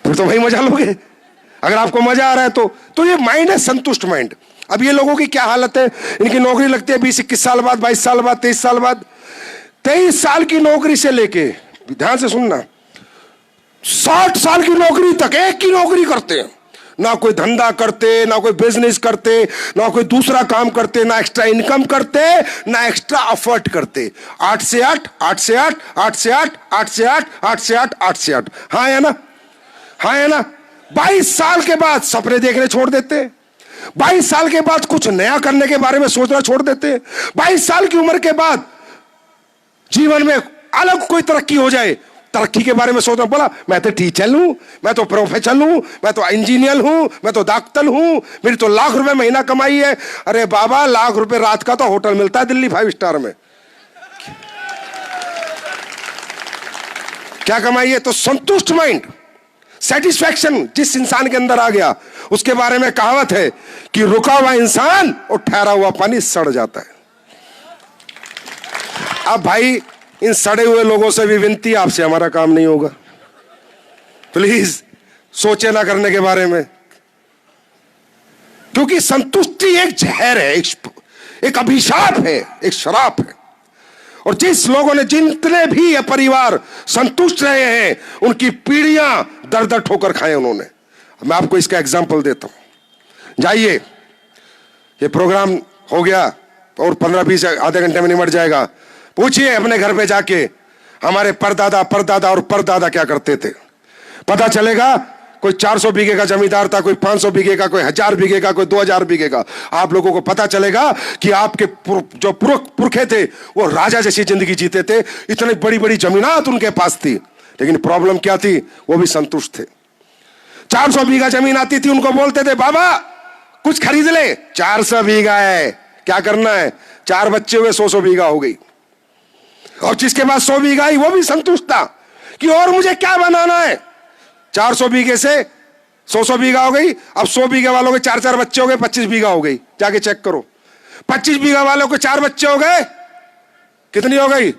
फिर तो वही मजा लोगे अगर आपको मजा आ रहा है तो ये माइंड है संतुष्ट माइंड। अब ये लोगों की क्या हालत है, इनकी नौकरी लगती है 20-21 साल बाद, 22 साल बाद, 23 साल बाद। 23 साल की नौकरी से लेके, ध्यान से सुनना, 60 साल की नौकरी तक एक ही नौकरी करते हैं, ना कोई धंधा करते, ना कोई बिजनेस करते, ना कोई दूसरा काम करते, ना एक्स्ट्रा इनकम करते, ना एक्स्ट्रा एफर्ट करते। 8 से 8, 8 से 8, 8 से 8, 8 से 8, 8 से 8, 8 से 8। हाँ है ना, हाँ है ना। 22 साल के बाद सपने देखने छोड़ देते, 22 साल के बाद कुछ नया करने के बारे में सोचना छोड़ देते, 22 साल की उम्र के बाद जीवन में अलग कोई तरक्की हो जाए, तरक्की के बारे में सोचना। बोला मैं तो टीचर हूं, मैं तो प्रोफेसर हूं, मैं तो इंजीनियर हूं, मैं तो डॉक्टर हूं, मेरी तो लाख रुपए महीना कमाई है। अरे बाबा, लाख रुपए रात का तो होटल मिलता है दिल्ली 5 स्टार में, क्या कमाई है? तो संतुष्ट माइंड, सेटिस्फैक्शन जिस इंसान के अंदर आ गया, उसके बारे में कहावत है कि रुका हुआ इंसान और ठहरा हुआ पानी सड़ जाता है। अब भाई इन सड़े हुए लोगों से भी विनती, आपसे हमारा काम नहीं होगा, प्लीज सोचे ना करने के बारे में, क्योंकि संतुष्टि एक जहर है, एक अभिशाप है, एक शराब है। और जिस लोगों ने, जितने भी ये परिवार संतुष्ट रहे हैं, उनकी पीढ़ियां दर दर ठोकर खाए उन्होंने। मैं आपको इसका एग्जांपल देता हूं। जाइए, ये प्रोग्राम हो गया, और 15-20 आधे घंटे में निमट जाएगा। पूछिए अपने घर पे जाके हमारे परदादा परदादा और परदादा क्या करते थे, पता चलेगा। कोई 400 बीघे का जमींदार था, कोई 500 बीघे का, कोई 1000 बीघे का, कोई 2000 बीघे का। आप लोगों को पता चलेगा कि आपके जो पुरखे थे वो राजा जैसी जिंदगी जीते थे, इतनी बड़ी बड़ी जमीनात उनके पास थी, लेकिन प्रॉब्लम क्या थी, वो भी संतुष्ट थे। 400 बीघा जमीन आती थी, उनको बोलते थे बाबा कुछ खरीद ले, 400 बीघा है, क्या करना है, 4 बच्चे हुए 100 बीघा हो गई। और जिसके पास 100 बीघा ही वो भी संतुष्ट था कि और मुझे क्या बनाना है। 400 बीघे से 100 बीघा हो गई। अब 100 बीघे वालों के 4-4 बच्चे हो गए, 25 बीघा हो गई। जाके चेक करो, 25 बीघा वालों के 4 बच्चे हो गए, कितनी हो गई,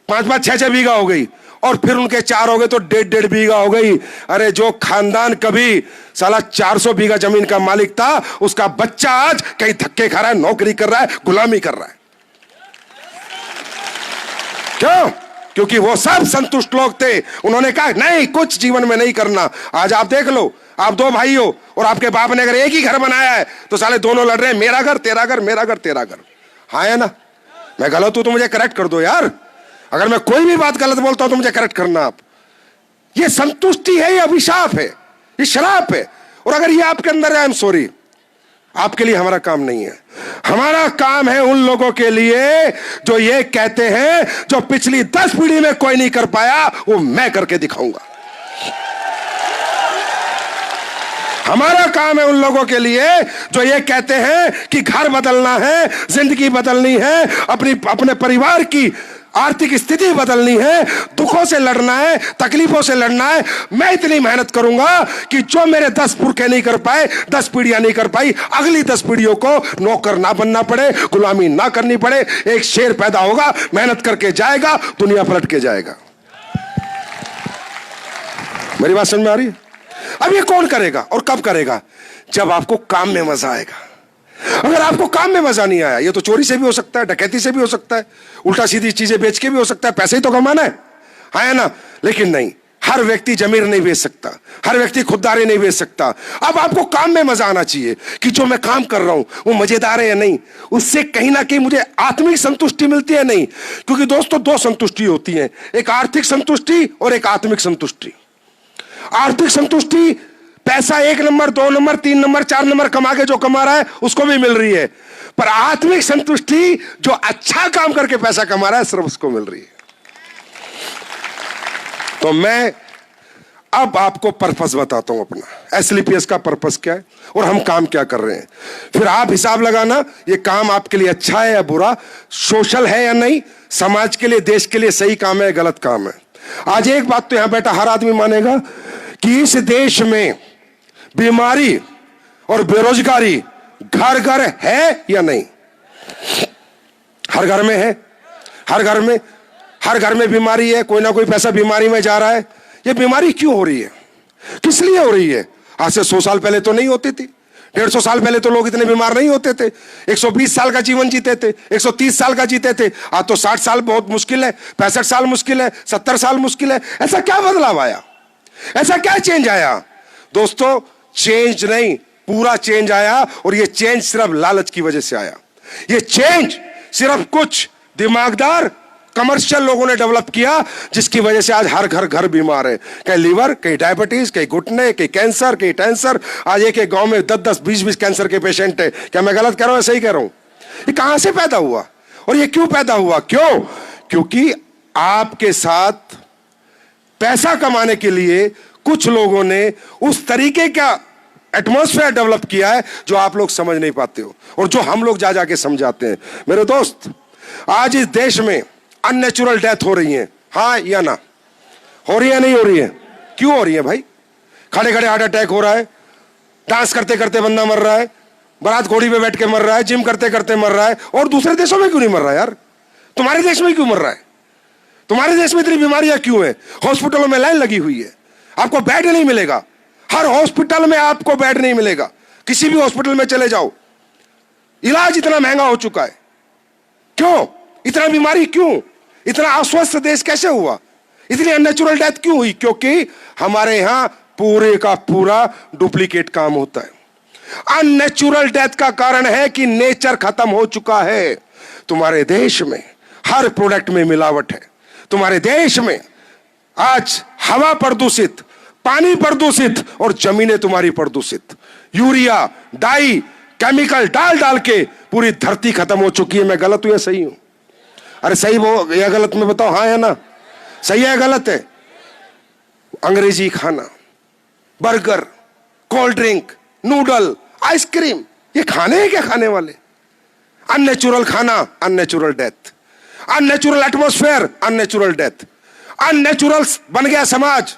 5-5, 6-6 बीघा हो गई। और फिर उनके 4 हो गए तो 1.5 बीघा हो गई। अरे जो खानदान कभी साला 400 बीघा जमीन का मालिक था, उसका बच्चा आज कहीं धक्के खा रहा है, नौकरी कर रहा है, गुलामी कर रहा है। क्यों? क्योंकि वो सब संतुष्ट लोग थे। उन्होंने कहा नहीं, कुछ जीवन में नहीं करना। आज आप देख लो, आप 2 भाई हो और आपके बाप ने अगर एक ही घर बनाया है तो साले दोनों लड़ रहे हैं, मेरा घर तेरा घर, मेरा घर तेरा घर। हाँ है ना? मैं गलत हूं तो मुझे करेक्ट कर दो यार। अगर मैं कोई भी बात गलत बोलता हूं तो मुझे करेक्ट करना आप। ये संतुष्टि है, ये अभिशाप है, ये श्राप है। और अगर ये आपके अंदर है, आई एम सॉरी, आपके लिए हमारा काम नहीं है। हमारा काम है उन लोगों के लिए जो ये कहते हैं जो पिछली 10 पीढ़ी में कोई नहीं कर पाया, वो मैं करके दिखाऊंगा। हमारा काम है उन लोगों के लिए जो ये कहते हैं कि घर बदलना है, जिंदगी बदलनी है, अपने परिवार की आर्थिक स्थिति बदलनी है, दुखों से लड़ना है, तकलीफों से लड़ना है। मैं इतनी मेहनत करूंगा कि जो मेरे 10 पुरखे नहीं कर पाए, 10 पीढ़ियां नहीं कर पाई, अगली 10 पीढ़ियों को नौकर ना बनना पड़े, गुलामी ना करनी पड़े। एक शेर पैदा होगा, मेहनत करके जाएगा, दुनिया पलट के जाएगा। मेरी बात समझ में आ रही है? अब ये कौन करेगा और कब करेगा? जब आपको काम में मजा आएगा। अगर आपको काम में मजा नहीं आया, ये तो चोरी से भी हो सकता है, डकैती से भी हो सकता है, उल्टा सीधी चीजें बेच के भी हो सकता है, पैसे ही तो कमाना है ना? लेकिन नहीं, हर व्यक्ति जमीर नहीं बेच सकता, हर व्यक्ति खुददारी नहीं बेच सकता। अब आपको काम में मजा आना चाहिए कि जो मैं काम कर रहा हूं वो मजेदार है या नहीं, उससे कहीं ना कहीं मुझे आत्मिक संतुष्टि मिलती है नहीं। क्योंकि दोस्तों 2 संतुष्टि होती है, एक आर्थिक संतुष्टि और एक आत्मिक संतुष्टि। आर्थिक संतुष्टि पैसा 1 नंबर, 2 नंबर, 3 नंबर, 4 नंबर कमा के जो कमा रहा है उसको भी मिल रही है, पर आत्मिक संतुष्टि जो अच्छा काम करके पैसा कमा रहा है सिर्फ उसको मिल रही है। तो मैं अब आपको पर्पस बताता हूं अपना, एसएलपीएस का पर्पस क्या है और हम काम क्या कर रहे हैं। फिर आप हिसाब लगाना, ये काम आपके लिए अच्छा है या बुरा, सोशल है या नहीं, समाज के लिए, देश के लिए सही काम है या गलत काम है। आज एक बात तो यहां बैठा हर आदमी मानेगा कि इस देश में बीमारी और बेरोजगारी घर घर है या नहीं? हर घर में है, हर घर में बीमारी है, कोई ना कोई पैसा बीमारी में जा रहा है। ये बीमारी क्यों हो रही है, किस लिए हो रही है? आज से 100 साल पहले तो नहीं होती थी, 150 साल पहले तो लोग इतने बीमार नहीं होते थे, 120 साल का जीवन जीते थे, 130 साल का जीते थे। आज तो 60 साल बहुत मुश्किल है, 65 साल मुश्किल है, 70 साल मुश्किल है। ऐसा क्या बदलाव आया, ऐसा क्या चेंज आया? दोस्तों चेंज नहीं, पूरा चेंज आया, और ये चेंज सिर्फ लालच की वजह से आया। ये चेंज सिर्फ कुछ दिमागदार कमर्शियल लोगों ने डेवलप किया, जिसकी वजह से आज हर घर बीमार है। कहीं लीवर, कहीं डायबिटीज, कहीं घुटने, कहीं कैंसर, कहीं टेंसर। आज एक गांव में 10-10, 20-20 कैंसर के पेशेंट है। क्या मैं गलत कह रहा हूं, सही कह रहा हूं? ये कहां से पैदा हुआ और ये क्यों पैदा हुआ? क्यों? क्योंकि आपके साथ पैसा कमाने के लिए कुछ लोगों ने उस तरीके का एटमॉस्फेयर डेवलप किया है जो आप लोग समझ नहीं पाते हो और जो हम लोग जा जाके समझाते हैं। मेरे दोस्त, आज इस देश में अननेचुरल डेथ हो रही है, हाँ या ना? हो रही है नहीं हो रही है? क्यों हो रही है भाई? खड़े खड़े हार्ट अटैक हो रहा है, डांस करते करते बंदा मर रहा है, बारात घोड़ी पे बैठ के मर रहा है, जिम करते करते मर रहा है। और दूसरे देशों में क्यों नहीं मर रहा यार? तुम्हारे देश में क्यों मर रहा है? तुम्हारे देश में इतनी बीमारियां क्यों है? हॉस्पिटलों में लाइन लगी हुई है, आपको बेड नहीं मिलेगा। हर हॉस्पिटल में आपको बेड नहीं मिलेगा। किसी भी हॉस्पिटल में चले जाओ, इलाज इतना महंगा हो चुका है। क्यों? इतना बीमारी क्यों? इतना अस्वस्थ देश कैसे हुआ? इतनी अननेचुरल डेथ क्यों हुई? क्योंकि हमारे यहां पूरे का पूरा डुप्लीकेट काम होता है। अननेचुरल डेथ का कारण है कि नेचर खत्म हो चुका है। तुम्हारे देश में हर प्रोडक्ट में मिलावट है। तुम्हारे देश में आज हवा प्रदूषित, पानी प्रदूषित और जमीनें तुम्हारी प्रदूषित। यूरिया, डाई, केमिकल डाल डाल के पूरी धरती खत्म हो चुकी है। मैं गलत हूं या सही हूं? अरे सही वो या गलत में बताओ, हाँ या ना? सही है या गलत है? अंग्रेजी खाना, burger, cold drink, noodle, ice cream, ये खाने हैं क्या खाने वाले? अननेचुरल खाना, unnatural death. Unnatural atmosphere, unnatural death. Unnatural बन गया समाज,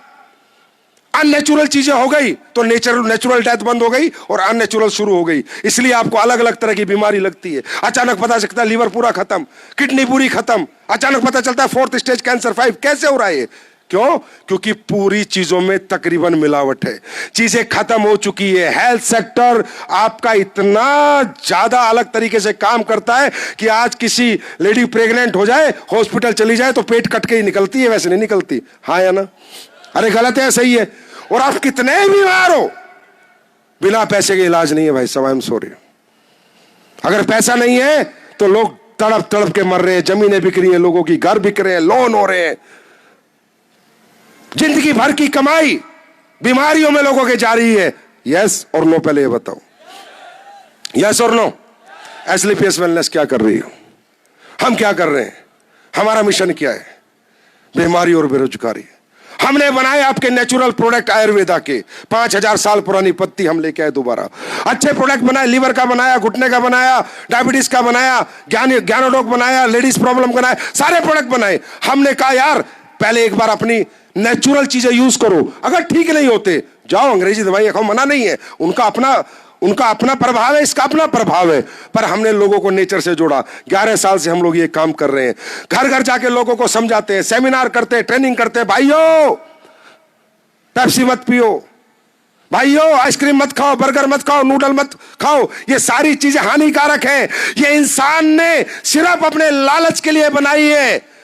अननेचुरल चीजें हो गई तो नेचुरल डेथ बंद हो गई और अननेचुरल शुरू हो गई। इसलिए आपको अलग अलग तरह की बीमारी लगती है। अचानक पता चलता है लीवर पूरा खत्म, किडनी पूरी खत्म, अचानक पता चलता है 4th स्टेज कैंसर 5। कैसे हो रहा है ये? क्यों? क्योंकि पूरी चीजों में तकरीबन मिलावट है, चीजें खत्म हो चुकी है। हेल्थ सेक्टर आपका इतना ज्यादा अलग तरीके से काम करता है कि आज किसी लेडी प्रेग्नेंट हो जाए, हॉस्पिटल चली जाए तो पेट कट के ही निकलती है, वैसे नहीं निकलती। हाँ या ना? अरे गलत है सही है? और आप कितने बीमार हो, बिना पैसे के इलाज नहीं है भाई साहब। आई एम सॉरी, अगर पैसा नहीं है तो लोग तड़प तड़प के मर रहे हैं, जमीनें बिक रही हैं लोगों की, घर बिक रहे हैं, लोन हो रहे हैं, जिंदगी भर की कमाई बीमारियों में लोगों के जा रही है। यस और नो? पहले ये बताओ, यस और नो? एसलीपीएस वेलनेस क्या कर रही हो? हम क्या कर रहे हैं? हमारा मिशन क्या है? बीमारी और बेरोजगारी। हमने बनाए आपके नेचुरल प्रोडक्ट आयुर्वेदा के, 5000 साल पुरानी पत्ती हम लेके आए दोबारा। अच्छे प्रोडक्ट बनाए, लीवर का बनाया, घुटने का बनाया, डायबिटीज का बनाया, ज्ञानोडोक बनाया, लेडीज प्रॉब्लम बनाया, सारे प्रोडक्ट बनाए। हमने कहा यार पहले एक बार अपनी नेचुरल चीजें यूज करो, अगर ठीक नहीं होते जाओ अंग्रेजी दवाई खाओ, मना नहीं है, उनका अपना प्रभाव है, इसका अपना प्रभाव है। पर हमने लोगों को नेचर से जोड़ा। 11 साल से हम लोग ये काम कर रहे हैं। घर घर जाके लोगों को समझाते हैं, सेमिनार करते हैं, ट्रेनिंग करते हैं। भाइयों पेप्सी मत पियो, भाइयों आइसक्रीम मत खाओ, बर्गर मत खाओ, नूडल मत खाओ, ये सारी चीजें हानिकारक हैं। ये इंसान ने सिर्फ अपने लालच के लिए बनाई है।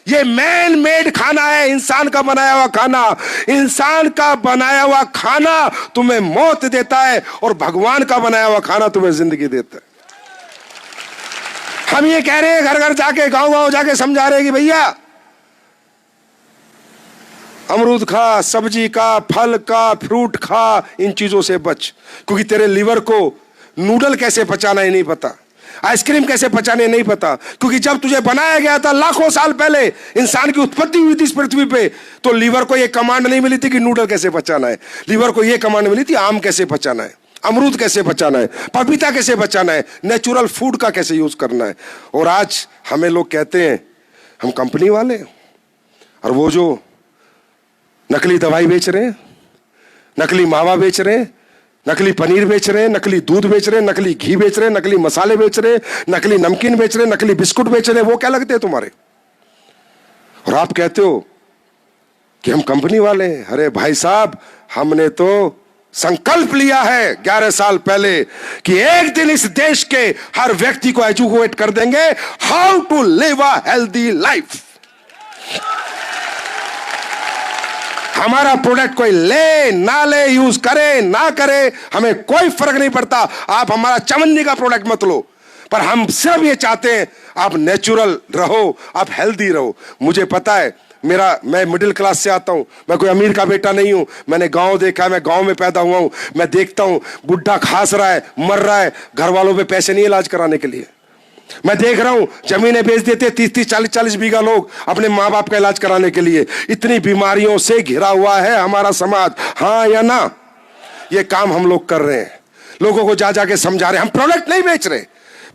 ये मैन मेड खाना है, इंसान का बनाया हुआ खाना। इंसान का बनाया हुआ खाना तुम्हें मौत देता है और भगवान का बनाया हुआ खाना तुम्हें जिंदगी देता है। हम ये कह रहे हैं घर घर जाके, गांव गांव जाके समझा रहे हैं कि भैया अमरूद खा, सब्जी का, फल का, फ्रूट खा, इन चीजों से बच, क्योंकि तेरे लीवर को नूडल कैसे पचाना है नहीं पता, आइसक्रीम कैसे पचाने नहीं पता। क्योंकि जब तुझे बनाया गया था लाखों साल पहले, इंसान की उत्पत्ति हुई थी इस पृथ्वी पे, तो लीवर को यह कमांड नहीं मिली थी कि नूडल कैसे पचाना है। लीवर को यह कमांड मिली थी आम कैसे पचाना है, अमरूद कैसे बचाना है, पपीता कैसे बचाना है, नेचुरल फूड का कैसे यूज करना है। और आज हमें लोग कहते हैं हम कंपनी वाले, और वो जो नकली दवाई बेच रहे हैं, नकली मावा बेच रहे हैं, नकली पनीर बेच रहे हैं, नकली दूध बेच रहे हैं, नकली घी बेच रहे हैं, नकली मसाले बेच रहे हैं, नकली नमकीन बेच रहे हैं, नकली बिस्कुट बेच रहे हैं, वो क्या लगते हैं तुम्हारे? और आप कहते हो कि हम कंपनी वाले हैं। अरे भाई साहब, हमने तो संकल्प लिया है 11 साल पहले कि एक दिन इस देश के हर व्यक्ति को एजुकेट कर देंगे how to live a healthy life. हमारा प्रोडक्ट कोई ले ना ले, यूज करे ना करे, हमें कोई फर्क नहीं पड़ता। आप हमारा चवन्नी का प्रोडक्ट मत लो, पर हम सिर्फ ये चाहते हैं आप नेचुरल रहो, आप हेल्दी रहो। मुझे पता है, मैं मिडिल क्लास से आता हूं, मैं कोई अमीर का बेटा नहीं हूं। मैंने गांव देखा है, मैं गांव में पैदा हुआ हूं। मैं देखता हूं बुढ़ा खास रहा है, मर रहा है, घर वालों पे पैसे नहीं इलाज कराने के लिए। मैं देख रहा हूं जमीनें बेच देते 30-30, 40-40 बीघा लोग अपने माँ बाप का इलाज कराने के लिए। इतनी बीमारियों से घिरा हुआ है हमारा समाज। हाँ या ना? ये काम हम लोग कर रहे हैं, लोगों को जा जाके समझा रहे हैं। हम प्रोडक्ट नहीं बेच रहे,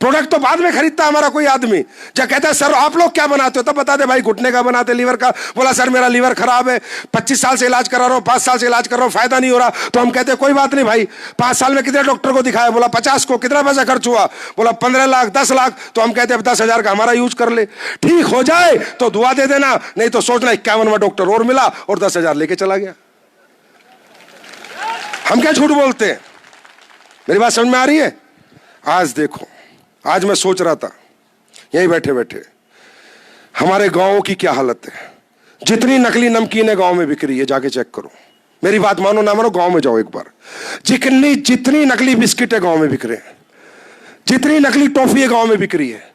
प्रोडक्ट तो बाद में खरीदता हमारा कोई आदमी। जब कहता है सर आप लोग क्या बनाते हो, तब बता दे भाई घुटने का बनाते, लीवर का। बोला सर मेरा लीवर खराब है, 25 साल से इलाज करा रहा हूं, 5 साल से इलाज कर रहा हूं, फायदा नहीं हो रहा। तो हम कहते हैं कोई बात नहीं भाई, 5 साल में कितने डॉक्टर को दिखाया? बोला 50 को। कितना पैसा खर्च हुआ? बोला 15 लाख, 10 लाख। तो हम कहते हैं 10,000 का हमारा यूज कर ले, ठीक हो जाए तो दुआ दे देना, नहीं तो सोचना 51वां डॉक्टर और मिला और 10,000 लेके चला गया। हम क्या झूठ बोलते हैं? मेरी बात समझ में आ रही है? आज देखो, आज मैं सोच रहा था यहीं बैठे बैठे, हमारे गांवों की क्या हालत है। जितनी नकली नमकीनें गांव में बिक रही है, जाके चेक करो। मेरी बात मानो ना मानो, गांव में जाओ एक बार। जितनी नकली बिस्किट है गांव में बिक रहे हैं, जितनी नकली टॉफी है गांव में बिक रही है,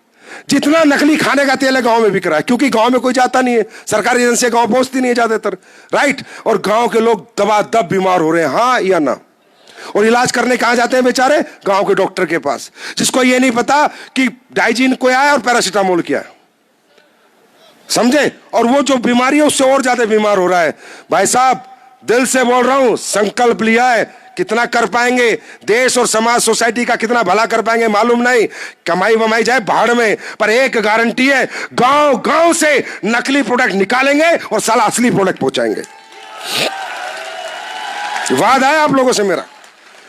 जितना नकली खाने का तेल है गांव में बिक रहा है, क्योंकि गांव में कोई जाता नहीं है, सरकारी एजेंसी गांव पहुंचती नहीं है ज्यादातर, राइट। और गांव के लोग दबादब बीमार हो रहे हैं, हाँ या ना। और इलाज करने कहां जाते हैं बेचारे? गांव के डॉक्टर के पास, जिसको ये नहीं पता कि डाइजीन क्या है और पैरासीटामोल क्या है, समझे? और वो जो बीमारी है उससे और ज्यादा बीमार हो रहा है। भाई साहब, दिल से बोल रहा हूं, संकल्प लिया है, कितना कर पाएंगे, देश और समाज सोसाइटी का कितना भला कर पाएंगे मालूम नहीं, कमाई वमाई जाए भाड़ में, पर एक गारंटी है, गांव गांव से नकली प्रोडक्ट निकालेंगे और साला असली प्रोडक्ट पहुंचाएंगे। वादा है आप लोगों से मेरा।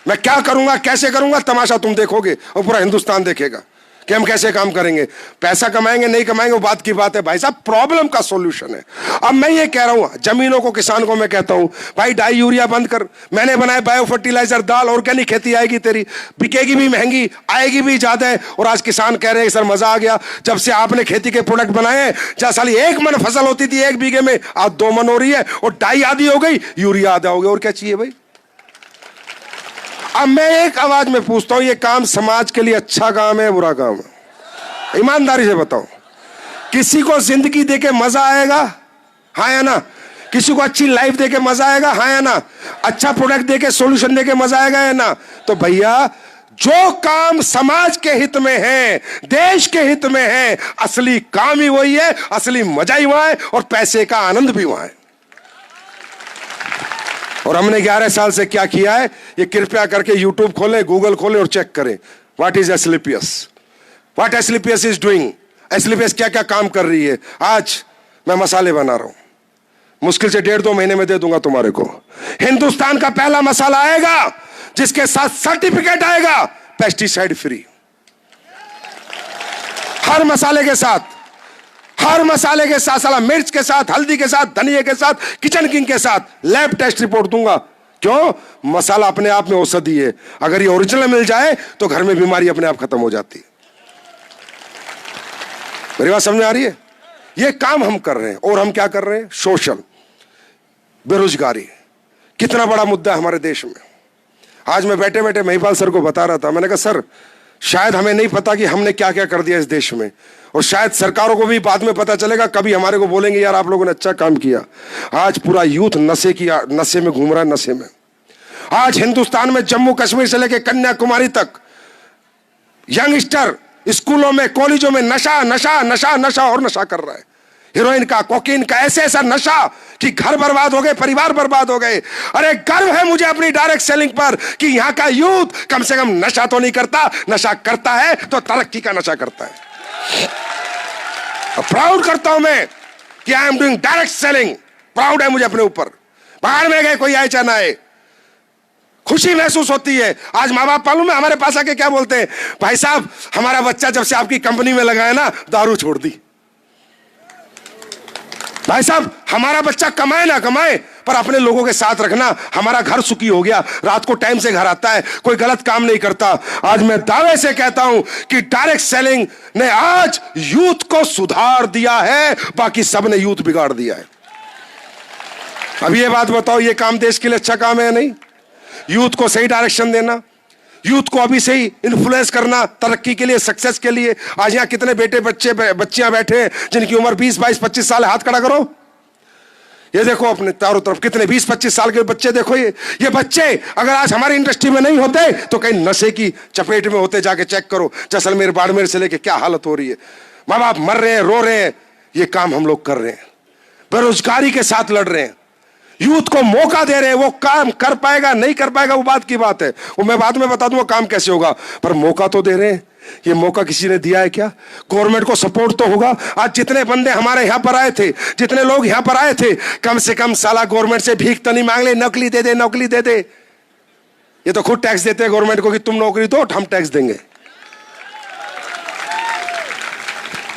मैं क्या करूंगा, कैसे करूंगा, तमाशा तुम देखोगे और पूरा हिंदुस्तान देखेगा कि हम कैसे काम करेंगे। पैसा कमाएंगे नहीं कमाएंगे वो बात की बात है भाई साहब, प्रॉब्लम का सॉल्यूशन है। अब मैं ये कह रहा हूं, जमीनों को, किसान को मैं कहता हूं, भाई डाई यूरिया बंद कर। मैंने बनाया बायो फर्टिलाइजर, दाल, ऑर्गेनिक खेती आएगी तेरी, बिकेगी भी महंगी, आएगी भी ज्यादा है। और आज किसान कह रहे हैं सर मजा आ गया जब से आपने खेती के प्रोडक्ट बनाए, जहां साली 1 मन फसल होती थी 1 बीघे में, आज 2 मन हो रही है, और डाई आधी हो गई, यूरिया आधा हो गया, और क्या चाहिए भाई। अब मैं एक आवाज में पूछता हूं, ये काम समाज के लिए अच्छा काम है बुरा काम है? ईमानदारी से बताओ। किसी को जिंदगी देके मजा आएगा, हाँ या ना? किसी को अच्छी लाइफ देके मजा आएगा, हाँ या ना? अच्छा प्रोडक्ट देके, सॉल्यूशन देके मजा आएगा या ना? तो भैया, जो काम समाज के हित में है, देश के हित में है, असली काम ही वही है, असली मजा ही वहां है, और पैसे का आनंद भी वहां है। और हमने 11 साल से क्या किया है, ये कृपया करके यूट्यूब खोलें, गूगल खोलें और चेक करें, what is Asclepius, what Asclepius is doing. Asclepius क्या क्या काम कर रही है। आज मैं मसाले बना रहा हूं, मुश्किल से 1.5-2 महीने में दे दूंगा तुम्हारे को। हिंदुस्तान का पहला मसाला आएगा जिसके साथ सर्टिफिकेट आएगा पेस्टिसाइड फ्री। हर मसाले के साथ, हर मसाले के साथ, साला मिर्च के साथ, हल्दी के साथ, धनिया के साथ, किचन किंग के साथ लैब टेस्ट रिपोर्ट दूंगा। क्यों? मसाला अपने आप में औषधि है, अगर ये ओरिजिनल मिल जाए तो घर में बीमारी अपने आप खत्म हो जाती है। मेरी बात समझ आ रही है? ये काम हम कर रहे हैं। और हम क्या कर रहे हैं? सोशल बेरोजगारी कितना बड़ा मुद्दा है हमारे देश में। आज मैं बैठे बैठे महिपाल सर को बता रहा था, मैंने कहा सर शायद हमें नहीं पता कि हमने क्या क्या कर दिया इस देश में, और शायद सरकारों को भी बाद में पता चलेगा, कभी हमारे को बोलेंगे यार आप लोगों ने अच्छा काम किया। आज पूरा यूथ नशे में घूम रहा है, नशे में। आज हिंदुस्तान में जम्मू कश्मीर से लेकर कन्याकुमारी तक यंगस्टर स्कूलों में, कॉलेजों में नशा नशा नशा नशा और नशा कर रहा है। हीरोइन का, कोकीन का, ऐसे ऐसा नशा कि घर बर्बाद हो गए, परिवार बर्बाद हो गए। अरे गर्व है मुझे अपनी डायरेक्ट सेलिंग पर कि यहां का यूथ कम से कम नशा तो नहीं करता, नशा करता है तो तरक्की का नशा करता है। प्राउड करता हूं मैं कि I am doing direct selling. Proud है मुझे अपने ऊपर। बाहर में गए कोई आए चाहे ना आए, खुशी महसूस होती है। आज माँ बाप मालूम है हमारे पास आके क्या बोलते हैं, भाई साहब हमारा बच्चा जब से आपकी कंपनी में लगा है ना, दारू छोड़ दी। भाई साहब हमारा बच्चा कमाए ना कमाए, पर अपने लोगों के साथ रखना, हमारा घर सुखी हो गया, रात को टाइम से घर आता है, कोई गलत काम नहीं करता। आज मैं दावे से कहता हूं कि डायरेक्ट सेलिंग ने आज यूथ को सुधार दिया है, बाकी सब ने यूथ बिगाड़ दिया है। अब ये बात बताओ, ये काम देश के लिए अच्छा काम है या नहीं? यूथ को सही डायरेक्शन देना, यूथ को अभी से ही इन्फ्लुएंस करना तरक्की के लिए, सक्सेस के लिए। आज यहां कितने बेटे बच्चियां बैठे हैं जिनकी उम्र 20, 22, 25 साल है, हाथ खड़ा करो। ये देखो अपने चारों तरफ कितने 20, 25 साल के बच्चे देखो। ये बच्चे अगर आज हमारी इंडस्ट्री में नहीं होते तो कहीं नशे की चपेट में होते। जाके चेक करो जैसलमेर, बाड़मेर से लेके क्या हालत हो रही है। माँ बाप मर रहे हैं, रो रहे हैं। ये काम हम लोग कर रहे हैं, बेरोजगारी के साथ लड़ रहे हैं, यूथ को मौका दे रहे हैं। वो काम कर पाएगा नहीं कर पाएगा वो बात की बात है, वो मैं बाद में बता दूंगा काम कैसे होगा, पर मौका तो दे रहे हैं। ये मौका किसी ने दिया है क्या? गवर्नमेंट को सपोर्ट तो होगा। आज जितने बंदे हमारे यहां पर आए थे, जितने लोग यहां पर आए थे, कम से कम साला गवर्नमेंट से भीख तो नहीं मांग ले, नौकरी दे दे, नौकरी दे दे। ये तो खुद टैक्स देते हैं गवर्नमेंट को कि तुम नौकरी दो, हम टैक्स देंगे।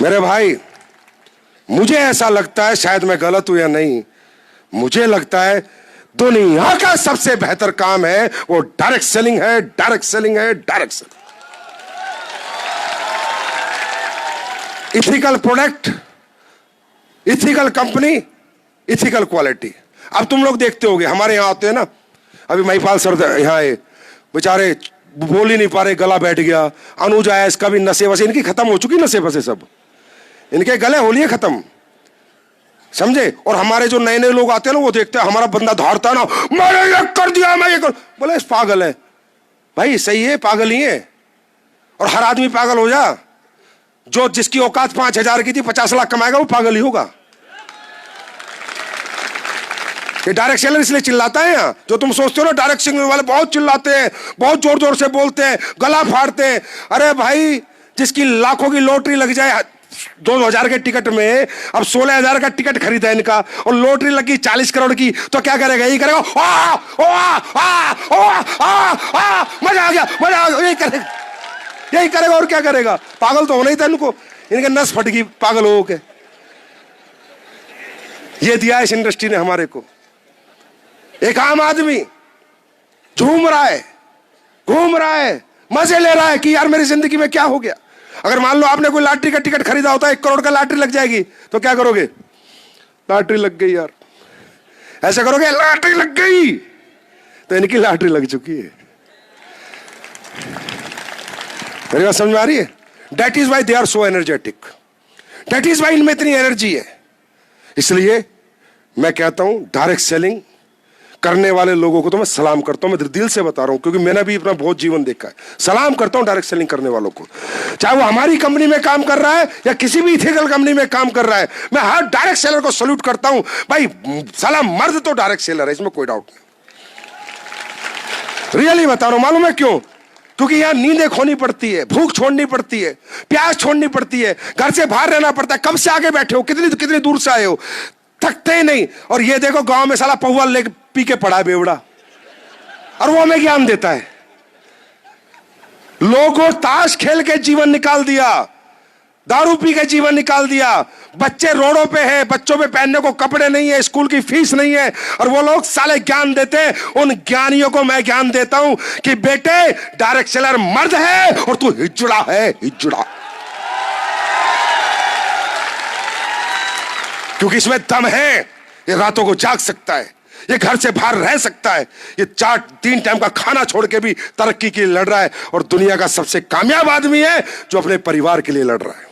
मेरे भाई मुझे ऐसा लगता है, शायद मैं गलत हूं या नहीं, मुझे लगता है दुनिया का सबसे बेहतर काम है वो डायरेक्ट सेलिंग है, डायरेक्ट सेलिंग है, direct selling. Ethical product, ethical company, ethical quality. अब तुम लोग देखते होगे, हमारे यहाँ आते हैं ना, अभी महिपाल सर यहाँ आए, बेचारे बोल ही नहीं पा रहे, गला बैठ गया। अनुज आया, इसका भी नशे वसे, इनकी खत्म हो चुकी नशे वसे सब, इनके गले होलिए खत्म, समझे। और हमारे जो नए नए लोग आते हैं ना, वो देखते हैं हमारा बंदा धारता है ना, मैंने ये कर दिया, मैं ये कर, बोले इस पागल है भाई, सही है पागल ही है। और हर आदमी पागल हो जा, जो जिसकी औकात 5,000 की थी 50 लाख कमाएगा वो पागल ही होगा। ये डायरेक्ट सेलर इसलिए चिल्लाता है यहाँ, जो तुम सोचते हो ना डायरेक्ट सेलर वाले बहुत चिल्लाते हैं, बहुत जोर जोर से बोलते हैं, गला फाड़ते हैं। अरे भाई, जिसकी लाखों की लॉटरी लग जाए 2,000 के टिकट में, अब 16,000 का टिकट खरीदा इनका, और लॉटरी लगी 40 करोड़ की, तो क्या करेगा? यही करेगा, मजा आ गया, मजा आ गया, यही करेगा और क्या करेगा? पागल तो होना ही था इनको, इनके नस फट गई पागल हो के। ये दिया इस इंडस्ट्री ने हमारे को। एक आम आदमी झूम रहा है, घूम रहा है, मजे ले रहा है कि यार मेरी जिंदगी में क्या हो गया। अगर मान लो आपने कोई लॉटरी का टिकट खरीदा होता है, 1 करोड़ का लॉटरी लग जाएगी, तो क्या करोगे? लॉटरी लग गई यार, ऐसे करोगे, लॉटरी लग गई। तो इनकी लॉटरी लग चुकी है। मेरी बात समझ में आ रही है? That is why they are so energetic, that is why इनमें इतनी एनर्जी है। इसलिए मैं कहता हूं, डायरेक्ट सेलिंग करने वाले लोगों को तो मैं सलाम करता हूं, मैं दिल से बता रहा हूं, क्योंकि मैंने भी अपना बहुत जीवन देखा है। सलाम करता हूं डायरेक्ट सेलिंग करने वालों को, चाहे वो हमारी कंपनी में काम कर रहा है या किसी भी इथिकल कंपनी में काम कर रहा है। मैं हर डायरेक्ट सेलर को सल्यूट करता हूं। भाई साला मर्द तो डायरेक्ट सेलर है, इसमें कोई डाउट नहीं। रियली बता रहा हूं, मालूम है क्यों? क्योंकि यहां नींदें खोनी पड़ती है, भूख छोड़नी पड़ती है, प्यास छोड़नी पड़ती है, घर से बाहर रहना पड़ता है। कब से आगे बैठे हो, कितनी कितनी दूर से आए हो, थकते ही नहीं। और ये देखो गांव में साला पौवा ले पी के पड़ा है बेवड़ा, और वो हमें ज्ञान देता है। लोगों ताश खेल के जीवन निकाल दिया, दारू पी के जीवन निकाल दिया, बच्चे रोडों पे हैं, बच्चों पे पहनने को कपड़े नहीं है, स्कूल की फीस नहीं है, और वो लोग साले ज्ञान देते हैं। उन ज्ञानियों को मैं ज्ञान देता हूं कि बेटे डायरेक्ट सेलर मर्द है और तू हिजड़ा है, हिजड़ा। क्योंकि इसमें दम है, ये रातों को जाग सकता है, ये घर से बाहर रह सकता है, ये 3 टाइम का खाना छोड़ के भी तरक्की के लिए लड़ रहा है, और दुनिया का सबसे कामयाब आदमी है जो अपने परिवार के लिए लड़ रहा है,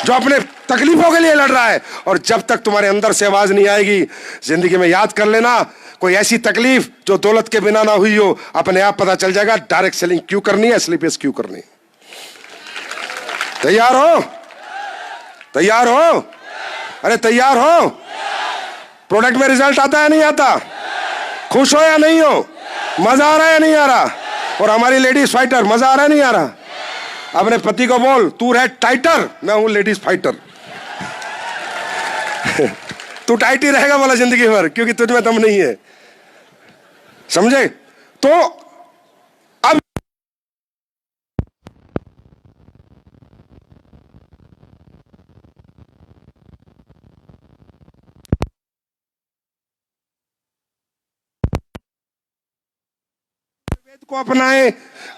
जो अपने तकलीफों के लिए लड़ रहा है। और जब तक तुम्हारे अंदर से आवाज नहीं आएगी, जिंदगी में याद कर लेना, कोई ऐसी तकलीफ जो दौलत के बिना ना हुई हो, अपने आप पता चल जाएगा डायरेक्ट सेलिंग क्यों करनी है, स्लीपेस क्यों करनी है। तैयार हो? तैयार हो? अरे तैयार हो? प्रोडक्ट में रिजल्ट आता है नहीं आता? खुश हो या नहीं हो? मजा आ रहा है या नहीं आ रहा? और हमारी लेडीज फाइटर, मजा आ रहा है नहीं आ रहा? अपने पति को बोल, तू रह टाइटर, मैं हूं लेडीज फाइटर। तू टाइट ही रहेगा बोला जिंदगी भर, क्योंकि तुझ में दम नहीं है, समझे? तो अब को अपनाएं।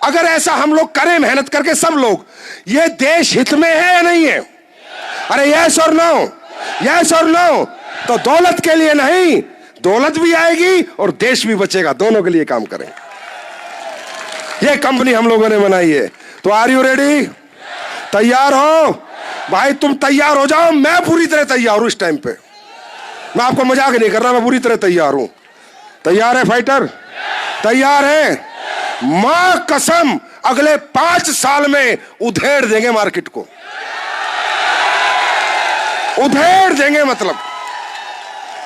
अगर ऐसा हम लोग करें मेहनत करके सब लोग, ये देश हित में है या नहीं है? अरे यस और नो, यस और नो। तो दौलत के लिए नहीं, दौलत भी आएगी और देश भी बचेगा, दोनों के लिए काम करें। ये कंपनी हम लोगों ने बनाई है। तो आर यू रेडी? तैयार हो? भाई तुम तैयार हो जाओ, मैं पूरी तरह तैयार हूं इस टाइम पे, मैं आपको मजाक नहीं कर रहा, मैं पूरी तरह तैयार हूं। तैयार है फाइटर? तैयार है? मां कसम अगले 5 साल में उधेड़ देंगे मार्केट को, उधेड़ देंगे। मतलब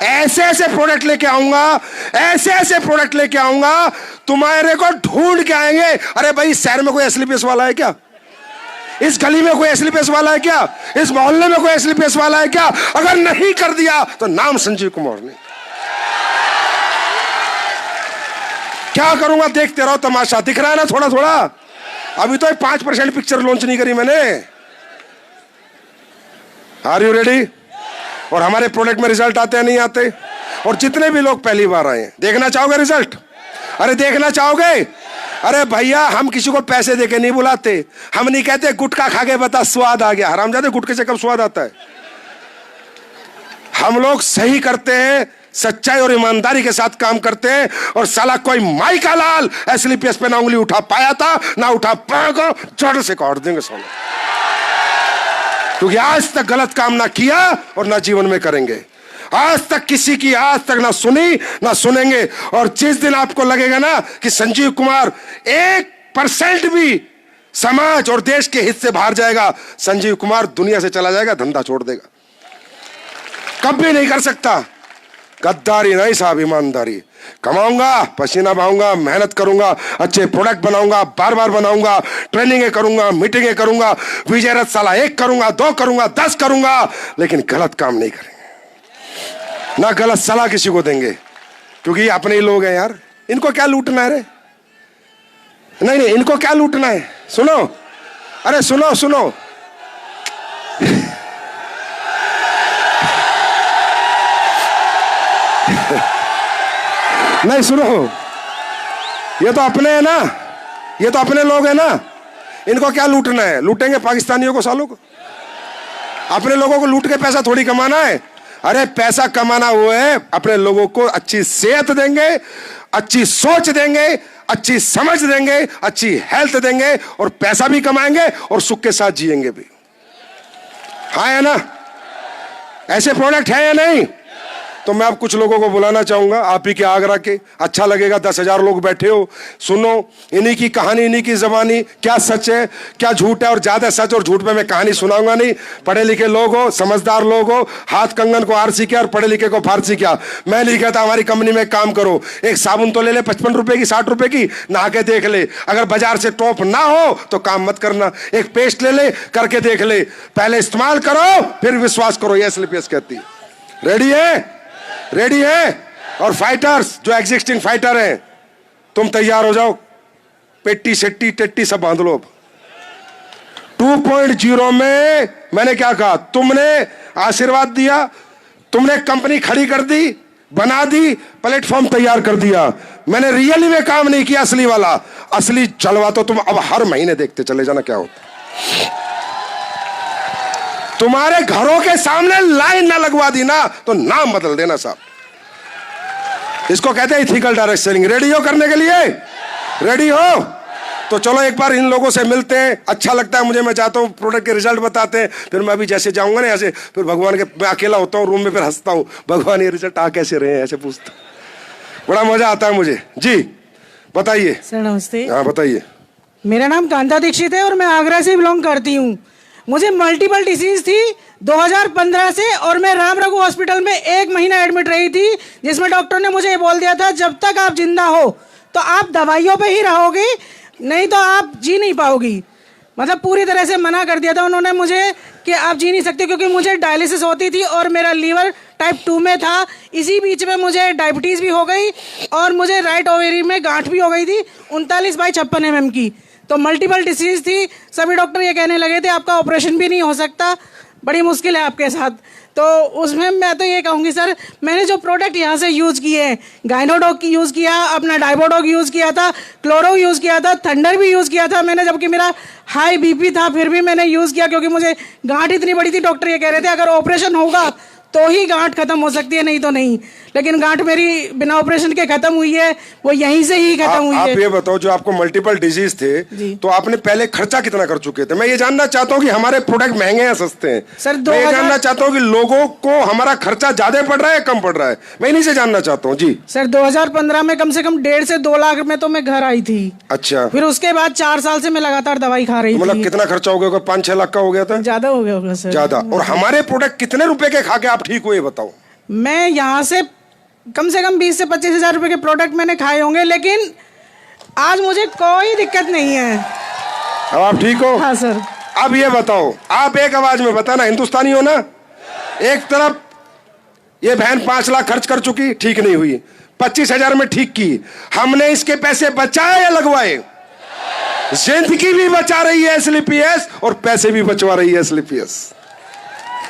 ऐसे ऐसे प्रोडक्ट लेके आऊंगा, ऐसे ऐसे प्रोडक्ट लेके आऊंगा, तुम्हारे को ढूंढ के आएंगे। अरे भाई शहर में कोई एसलीपीएस वाला है क्या? इस गली में कोई एसलीपीएस वाला है क्या? इस मोहल्ले में कोई एसलीपीएस वाला है क्या? अगर नहीं कर दिया तो नाम संजीव कुमार नहीं। क्या करूंगा? देखते रहो तमाशा। दिख रहा है ना थोड़ा थोड़ा? अभी तो 5% पिक्चर लॉन्च नहीं करी मैंने। Are you ready? और हमारे प्रोडक्ट में रिजल्ट आते हैं नहीं आते? और जितने भी लोग पहली बार आए हैं, देखना चाहोगे रिजल्ट? अरे देखना चाहोगे? अरे भैया हम किसी को पैसे देके नहीं बुलाते, हम नहीं कहते गुटखा खा के बता स्वाद आ गया। हरामजादे, गुटखे से कब स्वाद आता है? हम लोग सही करते हैं, सच्चाई और ईमानदारी के साथ काम करते हैं, और साला कोई माई का लाल एसलीपीएस पे ना उंगली उठा पाया था ना उठा पाएगा, जड़ से काट देंगे सोना, क्योंकि आज तक गलत काम ना किया और ना जीवन में करेंगे। आज तक किसी की आज तक ना सुनी ना सुनेंगे। और जिस दिन आपको लगेगा ना कि संजीव कुमार 1% भी समाज और देश के हित से बाहर जाएगा, संजीव कुमार दुनिया से चला जाएगा, धंधा छोड़ देगा, कभी नहीं कर सकता। गद्दारी नहीं साहब, ईमानदारी। कमाऊंगा, पसीना बहाऊंगा, मेहनत करूंगा, अच्छे प्रोडक्ट बनाऊंगा, बार बार बनाऊंगा, ट्रेनिंगें करूंगा, मीटिंगें करूंगा, विजय रथ साला 1 करूंगा, 2 करूंगा, 10 करूंगा, लेकिन गलत काम नहीं करेंगे, ना गलत सलाह किसी को देंगे, क्योंकि ये अपने ही लोग हैं यार। इनको क्या लूटना है रे? नहीं, इनको क्या लूटना है? सुनो, अरे सुनो सुनो, नहीं सुनो, ये तो अपने हैं ना, ये तो अपने लोग हैं ना, इनको क्या लूटना है? लूटेंगे पाकिस्तानियों को, सालों को। अपने लोगों को लूट के पैसा थोड़ी कमाना है। अरे पैसा कमाना वो है, अपने लोगों को अच्छी सेहत देंगे, अच्छी सोच देंगे, अच्छी समझ देंगे, अच्छी हेल्थ देंगे, और पैसा भी कमाएंगे और सुख के साथ जिएंगे भी। हाँ है ना? ऐसे प्रोडक्ट है या नहीं? तो मैं अब कुछ लोगों को बुलाना चाहूंगा, आप ही के आगरा के, अच्छा लगेगा, 10,000 लोग बैठे हो, सुनो इन्हीं की कहानी, इन्हीं की जबानी, क्या सच है क्या झूठ है। और ज्यादा सच और झूठ में मैं कहानी सुनाऊंगा नहीं। पढ़े लिखे लोग हो, समझदार लोग हो, हाथ कंगन को आरसी किया और पढ़े लिखे को फारसी किया। मैं नहीं कहता हमारी कंपनी में काम करो, एक साबुन तो ले ले 55 रुपए की, 60 रुपए की, नहा के देख ले, अगर बाजार से टॉप ना हो तो काम मत करना। एक पेस्ट ले ले, करके देख ले, पहले इस्तेमाल करो फिर विश्वास करो, ये एसलीपीएस कहती है। रेडी है? रेडी है? और फाइटर्स जो एग्जिस्टिंग फाइटर हैं, तुम तैयार हो जाओ, पेट्टी सेट्टी टेट्टी सब बांध लो। 2.0 में मैंने क्या कहा? तुमने आशीर्वाद दिया, तुमने कंपनी खड़ी कर दी, बना दी, प्लेटफॉर्म तैयार कर दिया। मैंने रियली में काम नहीं किया, असली वाला, असली जलवा तो तुम अब हर महीने देखते चले जाना क्या होता। तुम्हारे घरों के सामने लाइन ना लगवा दी ना तो नाम बदल देना साहब। इसको कहते हैं इथिकल डायरेक्ट सेलिंग। रेडी हो करने के लिए? रेडी हो? तो चलो एक बार इन लोगों से मिलते हैं, अच्छा लगता है मुझे। मैं चाहता हूँ प्रोडक्ट के रिजल्ट बताते हैं, फिर मैं भी जैसे जाऊंगा ना ऐसे, फिर भगवान के, मैं अकेला होता हूँ रूम में, फिर हंसता हूँ, भगवान ये रिजल्ट आ कैसे रहे हैं, ऐसे पूछता, बड़ा मजा आता है मुझे। जी बताइए सर। नमस्ते। हाँ बताइए। मेरा नाम कांता दीक्षित है और मैं आगरा से बिलोंग करती हूँ। मुझे मल्टीपल डिसीज थी 2015 से, और मैं राम रघु हॉस्पिटल में 1 महीना एडमिट रही थी, जिसमें डॉक्टर ने मुझे ये बोल दिया था जब तक आप जिंदा हो तो आप दवाइयों पे ही रहोगे, नहीं तो आप जी नहीं पाओगी। मतलब पूरी तरह से मना कर दिया था उन्होंने मुझे कि आप जी नहीं सकते, क्योंकि मुझे डायलिसिस होती थी और मेरा लीवर टाइप 2 में था। इसी बीच में मुझे डायबिटीज़ भी हो गई और मुझे राइट ओवेरी में गांठ भी हो गई थी 39/56 mm की। तो मल्टीपल डिसीज थी। सभी डॉक्टर ये कहने लगे थे आपका ऑपरेशन भी नहीं हो सकता, बड़ी मुश्किल है आपके साथ। तो उसमें मैं तो ये कहूँगी सर, मैंने जो प्रोडक्ट यहाँ से यूज़ किए हैं, गाइनोडॉग की यूज़ किया, अपना डाइबोडॉग यूज़ किया था, क्लोरो यूज़ किया था, थंडर भी यूज़ किया था मैंने, जबकि मेरा हाई बीपी था, फिर भी मैंने यूज़ किया क्योंकि मुझे गांठ इतनी बड़ी थी। डॉक्टर ये कह रहे थे अगर ऑपरेशन होगा तो ही गांठ खत्म हो सकती है, नहीं तो नहीं। लेकिन गांठ मेरी बिना ऑपरेशन के खत्म हुई है, वो यहीं से ही खत्म हुई है। आप ये बताओ, जो आपको मल्टीपल डिजीज थे तो आपने पहले खर्चा कितना कर चुके थे? मैं ये जानना चाहता हूँ कि हमारे प्रोडक्ट महंगे या सस्ते हैं सर। मैं ये जानना चाहता हूँ कि लोगों को हमारा खर्चा ज्यादा पड़ रहा है कम पड़ रहा है, मैं इन्हीं से जानना चाहता हूँ। जी सर, 2015 में कम से कम 1.5 से 2 लाख में तो मैं घर आई थी। अच्छा। फिर उसके बाद 4 साल से मैं लगातार दवाई खा रही थी। मतलब कितना खर्चा हो गया? 5-6 लाख का हो गया था? ज्यादा हो गया होगा सर। ज्यादा। और हमारे प्रोडक्ट कितने रुपए के खा के आप ठीक हुए बताओ? मैं यहाँ से कम 20 से 25 हजार रुपए के प्रोडक्ट मैंने खाए होंगे, लेकिन आज मुझे कोई दिक्कत नहीं है। अब आप ठीक हो? हाँ सर। अब ये बताओ, आप एक आवाज में बताना, हिंदुस्तानी हो ना? एक तरफ ये बहन 5 लाख खर्च कर चुकी, ठीक नहीं हुई, 25,000 में ठीक की। हमने इसके पैसे बचाए या लगवाए? जिंदगी भी बचा रही है एसलीपीएस और पैसे भी बचवा रही है एसलीपीएस।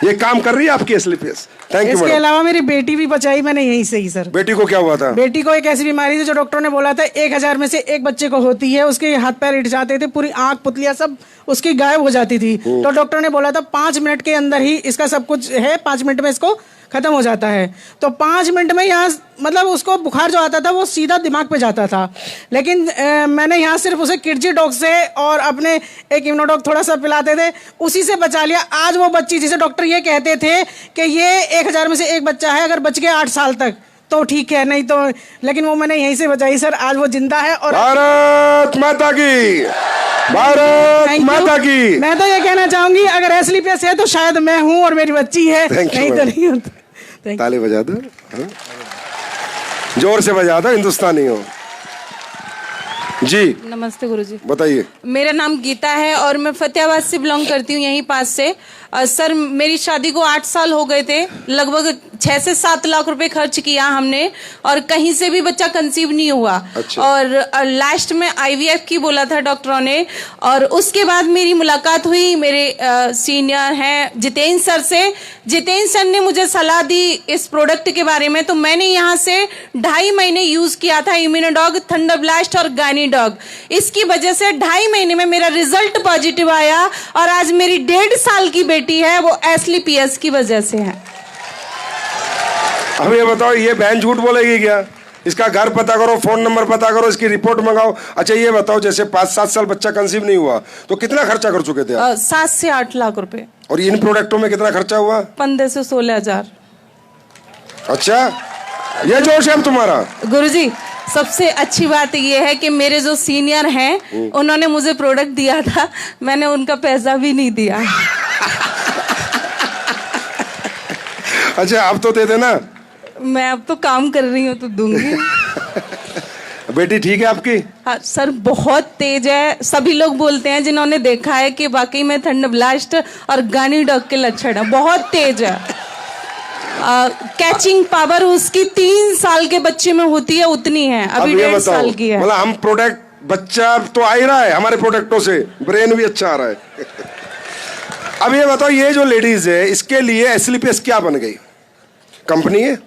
ये काम कर रही है आपकी एसलीपीएस। थैंक यू इसके मैडम। अलावा मेरी बेटी भी बचाई मैंने यहीं से ही सर। बेटी को क्या हुआ था? बेटी को एक ऐसी बीमारी थी जो डॉक्टर ने बोला था 1000 में से एक बच्चे को होती है। उसके हाथ पैर हिट जाते थे, पूरी आंख पुतलियां सब उसकी गायब हो जाती थी। तो डॉक्टर ने बोला था 5 मिनट के अंदर ही इसका सब कुछ है, 5 मिनट में इसको खत्म हो जाता है। तो 5 मिनट में यहाँ मतलब उसको बुखार जो आता था वो सीधा दिमाग पे जाता था। लेकिन मैंने यहाँ सिर्फ उसे किडजी डॉग से और अपने एक इम्यूनोडॉग थोड़ा सा पिलाते थे, उसी से बचा लिया। आज वो बच्ची जिसे डॉक्टर ये कहते थे कि ये 1000 में से एक बच्चा है, अगर बच गया 8 साल तक तो ठीक है, नहीं तो, लेकिन वो मैंने यहीं से बचाई सर। आज वो जिंदा है। और भारत माता की, भारत Thank you। माता की। मैं तो ये कहना चाहूंगी अगर एसलीपीएस है तो शायद मैं हूँ और मेरी बच्ची है, Thank you, नहीं तो madam। नहीं होता। Thank you। ताली बजा दो, हाँ? जोर से बजा दो, हिंदुस्तानी हो जी। नमस्ते गुरुजी। बताइए। मेरा नाम गीता है और मैं फतेहाबाद से बिलोंग करती हूँ, यहीं पास से। सर मेरी शादी को 8 साल हो गए थे, लगभग 6 से 7 लाख रुपए खर्च किया हमने और कहीं से भी बच्चा कंसीव नहीं हुआ। अच्छा। और लास्ट में आईवीएफ की बोला था डॉक्टरों ने। और उसके बाद मेरी मुलाकात हुई मेरे सीनियर हैं जितेंद्र सर से। जितेंद्र सर ने मुझे सलाह दी इस प्रोडक्ट के बारे में, तो मैंने यहाँ से 2.5 महीने यूज किया था इम्यूनोडॉग, थंडर ब्लास्ट और गायनीडॉग। इसकी वजह से 2.5 महीने में मेरा रिजल्ट पॉजिटिव आया और आज मेरी 1.5 साल की बेटी है वो एसलीपीएस की वजह से है। अब ये बताओ, ये बहन झूठ बोलेगी क्या? इसका घर पता करो, फोन नंबर पता करो, इसकी रिपोर्ट मंगाओ। अच्छा ये बताओ, जैसे 5-7 साल बच्चा कंसीव नहीं हुआ तो कितना खर्चा कर चुके थे आप? 7 से 8 लाख रुपए। और इन प्रोडक्टों में कितना खर्चा हुआ? 15 से 16 हजार। अच्छा, ये जोश है अब तुम्हारा। गुरुजी सबसे अच्छी बात ये है कि मेरे जो सीनियर हैं उन्होंने मुझे प्रोडक्ट दिया था, मैंने उनका पैसा भी नहीं दिया। अच्छा अब तो दे देना। मैं अब तो काम कर रही हूँ तो दूंगी। बेटी ठीक है आपकी? हाँ सर, बहुत तेज है। सभी लोग बोलते हैं जिन्होंने देखा है कि वाकई में थंडर ब्लास्ट और गायनीडॉग के लक्षण है, बहुत तेज है। कैचिंग पावर उसकी 3 साल के बच्चे में होती है उतनी है, अभी 1.5 साल की है। मतलब हम प्रोडक्ट, बच्चा तो आ ही रहा है हमारे प्रोडक्टों से, ब्रेन भी अच्छा आ रहा है। अब ये बताओ, ये जो लेडीज है इसके लिए एसलीपीएस क्या बन गई? कंपनी है?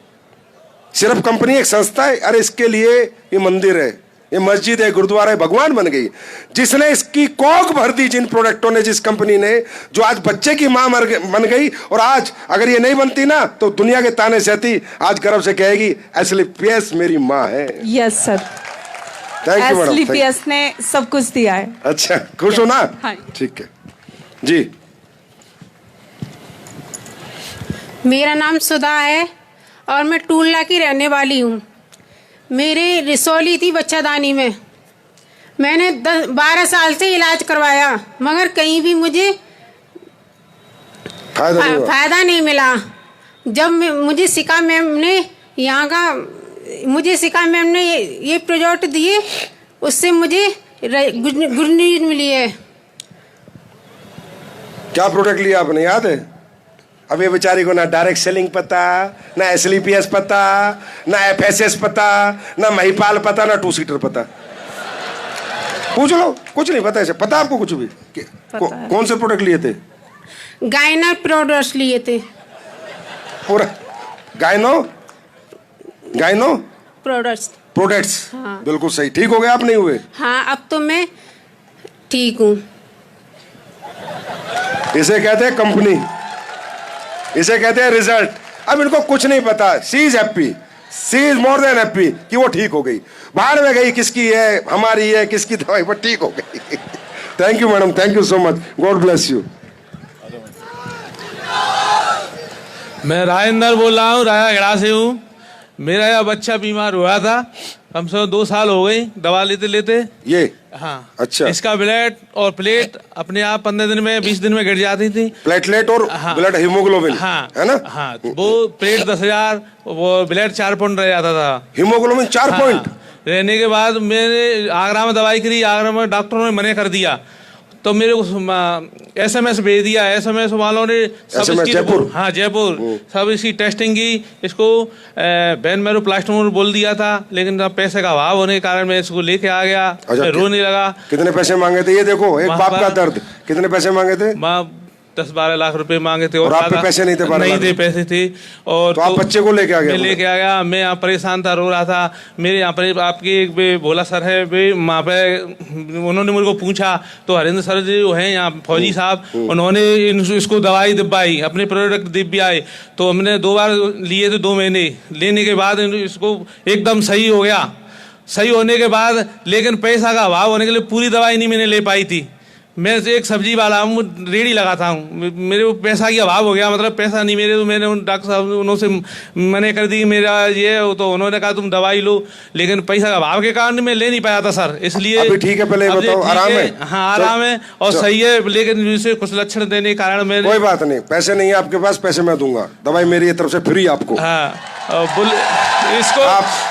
सिर्फ कंपनी, एक संस्था है? अरे इसके लिए ये मंदिर है, ये मस्जिद है, गुरुद्वारा है, भगवान बन गई। जिसने इसकी कौक भर दी, जिन प्रोडक्टों ने, जिस कंपनी ने, जो आज बच्चे की मां बन गई। और आज अगर ये नहीं बनती ना तो दुनिया के ताने सहती, आज गर्व से कहेगी एसलीपीएस मेरी मां है। Yes sir, thank you madam. एसलीपीएस ने सब कुछ दिया है। अच्छा, खुश हो ना? हाँ। ठीक है जी। मेरा नाम सुधा है और मैं टूलना की रहने वाली हूँ। मेरी रिसोली थी बच्चादानी में। मैंने 12 साल से इलाज करवाया मगर कहीं भी मुझे फायदा नहीं मिला। जब मुझे सिका मैम ने ये प्रोडक्ट दिए, उससे मुझे गुड न्यूज मिली है। क्या प्रोडक्ट लिया आपने, याद है? अब ये बेचारी को ना डायरेक्ट सेलिंग पता, ना एसलीपीएस पता, ना एफएसएस पता, ना महिपाल पता, ना 2 सीटर पता। पूछ लो, कुछ नहीं पता। ऐसे पता आपको कुछ भी? कौन से प्रोडक्ट लिए थे? गायना प्रोडक्ट्स लिए थे पूरा। गायनो प्रोडक्ट्स। हाँ। बिल्कुल सही। ठीक हो गए आप, नहीं हुए? हाँ, अब तो मैं ठीक हूँ। इसे कहते हैं कंपनी, इसे कहते हैं रिजल्ट। अब इनको कुछ नहीं पता। She is happy, she is more than happy कि वो ठीक हो गई। बाहर में गई, किसकी है, हमारी है, किसकी दवाई, वो ठीक हो गई। Thank you madam, thank you so much, God bless you. मैं राजेंद्र बोल रहा हूँ, रायागढ़ से हूँ। मेरा यह बच्चा बीमार हुआ था, कम से कम 2 साल हो गई दवा लेते लेते। ये हाँ। अच्छा। इसका ब्लड और प्लेट अपने आप 15 दिन में 20 दिन में गिर जाती थी। प्लेटलेट और हाँ। ब्लड हीमोग्लोबिन, हाँ, है ना? हाँ, वो प्लेट 10,000, वो ब्लड 4 पॉइंट रह जाता था। हीमोग्लोबिन 4 हाँ, पॉइंट रहने के बाद मैंने आगरा में दवाई करी, आगरा में डॉक्टरों ने मना कर दिया, तो मेरे को एसएमएस भेज दिया। एसएमएस वालों ने सब इसकी जयपुर। हाँ जयपुर, सब इसकी टेस्टिंग की। इसको बेन मैरो प्लास्टमोर बोल दिया था, लेकिन पैसे का अभाव होने के कारण मैं इसको लेके आ गया। अच्छा, रोने लगा। कितने पैसे मांगे थे? ये देखो, एक बाप का दर्द। कितने पैसे मांगे थे? 10-12 लाख रुपए मांगे थे। और आप पे ज्यादा पैसे नहीं थे? 12 नहीं लाख? थे, पैसे थे। और तो आप बच्चे को लेके आ गए? मैं लेके आ गया। मैं यहाँ परेशान था, रो रहा था। मेरे यहाँ पर आपके एक भोला सर है, वे वहाँ पे उन्होंने मेरे को पूछा तो हरेंद्र सर जी जो हैं यहाँ फौजी साहब, उन्होंने इसको दवाई दिब्बाई, अपने प्रोडक्ट दिब्बाई। तो हमने 2 बार लिए थे, 2 महीने लेने के बाद इसको एकदम सही हो गया। सही होने के बाद लेकिन पैसा का अभाव होने के लिए पूरी दवाई नहीं मैंने ले पाई थी। मैं एक सब्जी वाला हूँ, रेडी लगाता हूँ, मेरे को पैसा की अभाव हो गया, मतलब पैसा नहीं मेरे। तो मैंने उन डॉक्टर साहब उन्होंने मने कर दी मेरा ये, तो उन्होंने कहा तुम दवाई लो, लेकिन पैसा का अभाव के कारण मैं ले नहीं पाया था सर, इसलिए। अभी ठीक है? पहले बताओ, आराम है? हाँ आराम है और सही है, लेकिन इसे कुछ लक्षण देने के कारण मैं। कोई बात नहीं, पैसे नहीं है आपके पास, पैसे मैं दूंगा, दवाई मेरी तरफ से फ्री आपको। हाँ इसको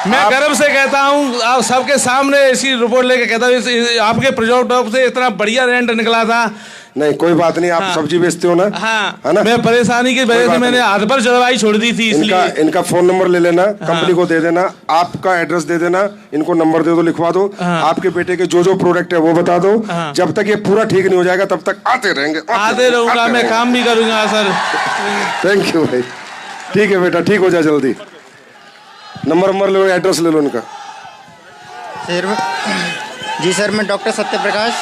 मैं गर्व से कहता हूँ, आप सबके सामने इसकी रिपोर्ट लेके कहता हूँ, आपके प्रोजेक्ट से इतना बढ़िया रेंट निकला था। नहीं कोई बात नहीं, आप सब्जी बेचते हो ना? हाँ, है ना? मैं परेशानी की वजह से मैंने हाथ पर दवाई छोड़ दी थी, इसलिए। इनका फोन नंबर ले लेना, कंपनी को दे देना, आपका एड्रेस दे देना, इनको नंबर दे दो, लिखवा दो। आपके बेटे के जो प्रोडक्ट है वो बता दो। जब तक ये पूरा ठीक नहीं हो जाएगा तब तक आते रहेंगे। आते रहूंगा, मैं काम भी करूंगा सर। थैंक यू भाई, ठीक है बेटा, ठीक हो जाए जल्दी। नंबर ले लो, एड्रेस ले लो इनका। सर जी, सर मैं डॉक्टर सत्यप्रकाश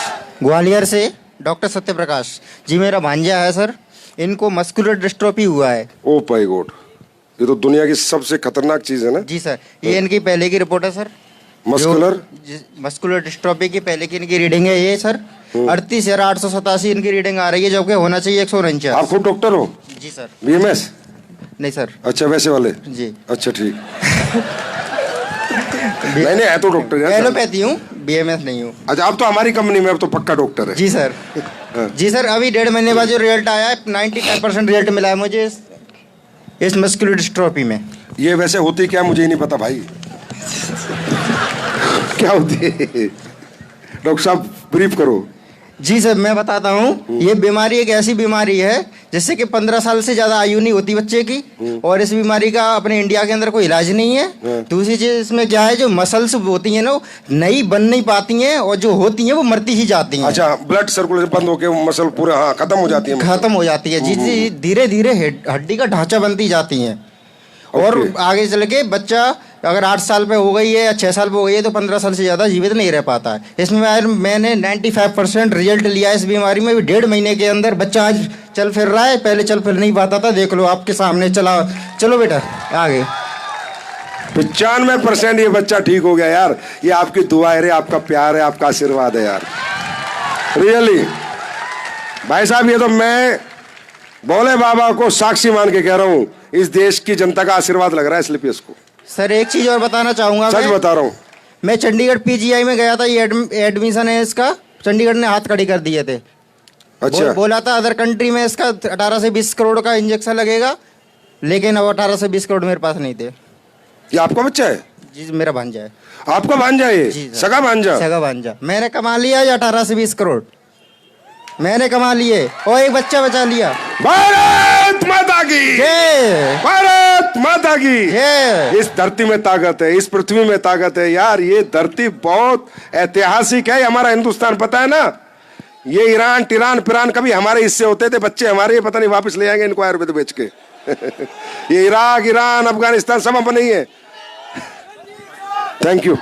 ग्वालियर से, डॉक्टर सत्यप्रकाश जी। मेरा भांजा है सर, इनको मस्कुलर डिस्ट्रोफी हुआ है। ओ माय गॉड, ये तो दुनिया की सबसे खतरनाक चीज है ना? जी सर, ये इनकी पहले की रिपोर्ट है सर। मस्कुलर डिस्ट्रोफी की पहले की इनकी रीडिंग है ये सर, 38,887 इनकी रीडिंग आ रही है, जबकि होना चाहिए 149। आप खुद डॉक्टर हो? जी सर। BMS? नहीं सर। अच्छा, वैसे वाले? जी। अच्छा ठीक। नहीं है तो डॉक्टर है, एलोपैथी हूँ, BMS नहीं हूँ। अच्छा, आप तो हमारी कंपनी में अब तो पक्का डॉक्टर है। जी सर। जी सर, अभी 1.5 महीने बाद जो रिजल्ट आया है, 95% रिजल्ट मिला है मुझे इस मस्कुलर डिस्ट्रोफी में। ये वैसे होती क्या, मुझे ही नहीं पता भाई। क्या होती है डॉक्टर साहब, ब्रीफ करो। जी सर, मैं बताता हूँ। ये बीमारी एक ऐसी बीमारी है जिससे कि 15 साल से ज़्यादा आयु नहीं होती बच्चे की, और इस बीमारी का अपने इंडिया के अंदर कोई इलाज नहीं है। दूसरी चीज़ इसमें क्या है, जो मसल्स होती हैं ना, नई बन नहीं पाती हैं, और जो होती हैं वो मरती ही जाती हैं। अच्छा, ब्लड सर्कुलेशन बंद होकर मसल पूरा, हाँ, खत्म हो जाती है। खत्म हो जाती है जी जी, धीरे धीरे हड्डी का ढांचा बनती जाती हैं। और आगे चल के बच्चा अगर 8 साल पे हो गई है या 6 साल पे हो गई है तो 15 साल से ज़्यादा जीवित नहीं रह पाता है। इसमें मैंने 95% रिजल्ट लिया है इस बीमारी में। 1.5 महीने के अंदर बच्चा आज चल फिर रहा है, पहले चल फिर नहीं पाता था। देख लो आपके सामने, चला, चलो बेटा आगे। 95% ये बच्चा ठीक हो गया यार। ये आपकी दुआ है रे, आपका प्यार है, आपका आशीर्वाद है यार, रियली। भाई साहब, ये तो मैं भोले बाबा को साक्षी मान के कह रहा हूँ, इस देश की जनता का आशीर्वाद लग रहा है स्लिपियस को। सर एक चीज़ और बताना चाहूँगा, सच बता रहा हूँ। मैं चंडीगढ़ PGI में गया था, ये एडमिशन है इसका, चंडीगढ़ ने हाथ खड़ी कर दिए थे। अच्छा। बोला था अदर कंट्री में इसका 18 से 20 करोड़ का इंजेक्शन लगेगा, लेकिन अब 18 से 20 करोड़ मेरे पास नहीं थे। ये आपका बच्चा है? जी, मेरा भांजा है। आपका भांजा है ये? सगा भांजा? सगा भांजा। मैंने कमा लिया ये 18 से 20 करोड़ मैंने कमा लिए, और एक बच्चा बचा लिया। भारत माता की जय, भारत माता की जय। इस धरती में ताकत है, इस पृथ्वी में ताकत है यार। ये धरती बहुत ऐतिहासिक है, हमारा हिंदुस्तान, पता है ना? ये ईरान टिरान पिरान कभी हमारे हिस्से होते थे, बच्चे हमारे, पता नहीं वापस ले आएंगे इनको आयुर्वेद बेच के। ये इराक, ईरान, अफगानिस्तान सब अपने ही है। Thank you.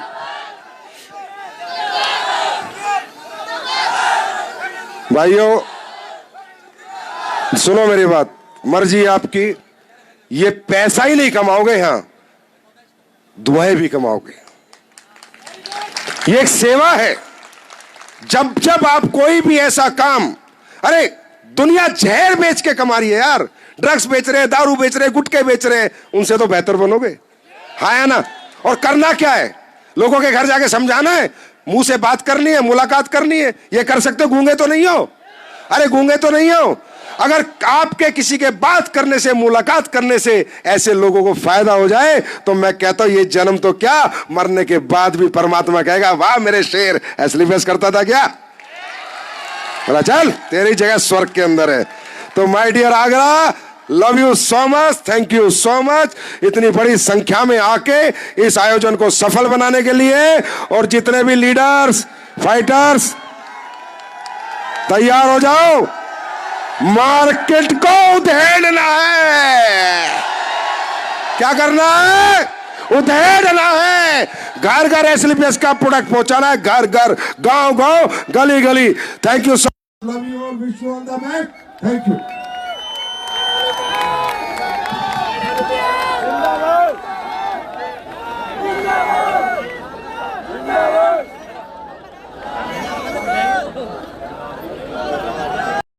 भाइयों सुनो मेरी बात, मर्जी आपकी। ये पैसा ही नहीं कमाओगे, यहां दुआएं भी कमाओगे। ये एक सेवा है। जब जब आप कोई भी ऐसा काम, अरे दुनिया जहर बेच के कमा रही है यार, ड्रग्स बेच रहे हैं, दारू बेच रहे हैं, गुटखे बेच रहे हैं, उनसे तो बेहतर बनोगे। हाँ है ना? और करना क्या है, लोगों के घर जाके समझाना है, मुंह से बात करनी है, मुलाकात करनी है। ये कर सकते हो? गूंगे तो नहीं हो? अरे गूंगे तो नहीं हो? अगर आपके किसी के बात करने से, मुलाकात करने से ऐसे लोगों को फायदा हो जाए, तो मैं कहता हूं ये जन्म तो क्या, मरने के बाद भी परमात्मा कहेगा वाह मेरे शेर, ऐसे बेस करता था क्या? बोला चल तेरी जगह स्वर्ग के अंदर है। तो my dear Agra, love you so much, thank you so much, इतनी बड़ी संख्या में आके इस आयोजन को सफल बनाने के लिए। और जितने भी लीडर्स, फाइटर्स, तैयार हो जाओ, मार्केट को उधेड़ना है। क्या करना है? उधेड़ना है। घर घर एसलीपीएस का प्रोडक्ट पहुंचाना है, घर घर, गांव गांव, गली गली। Thank you so much. Love you all, wish you all the best. Thank you.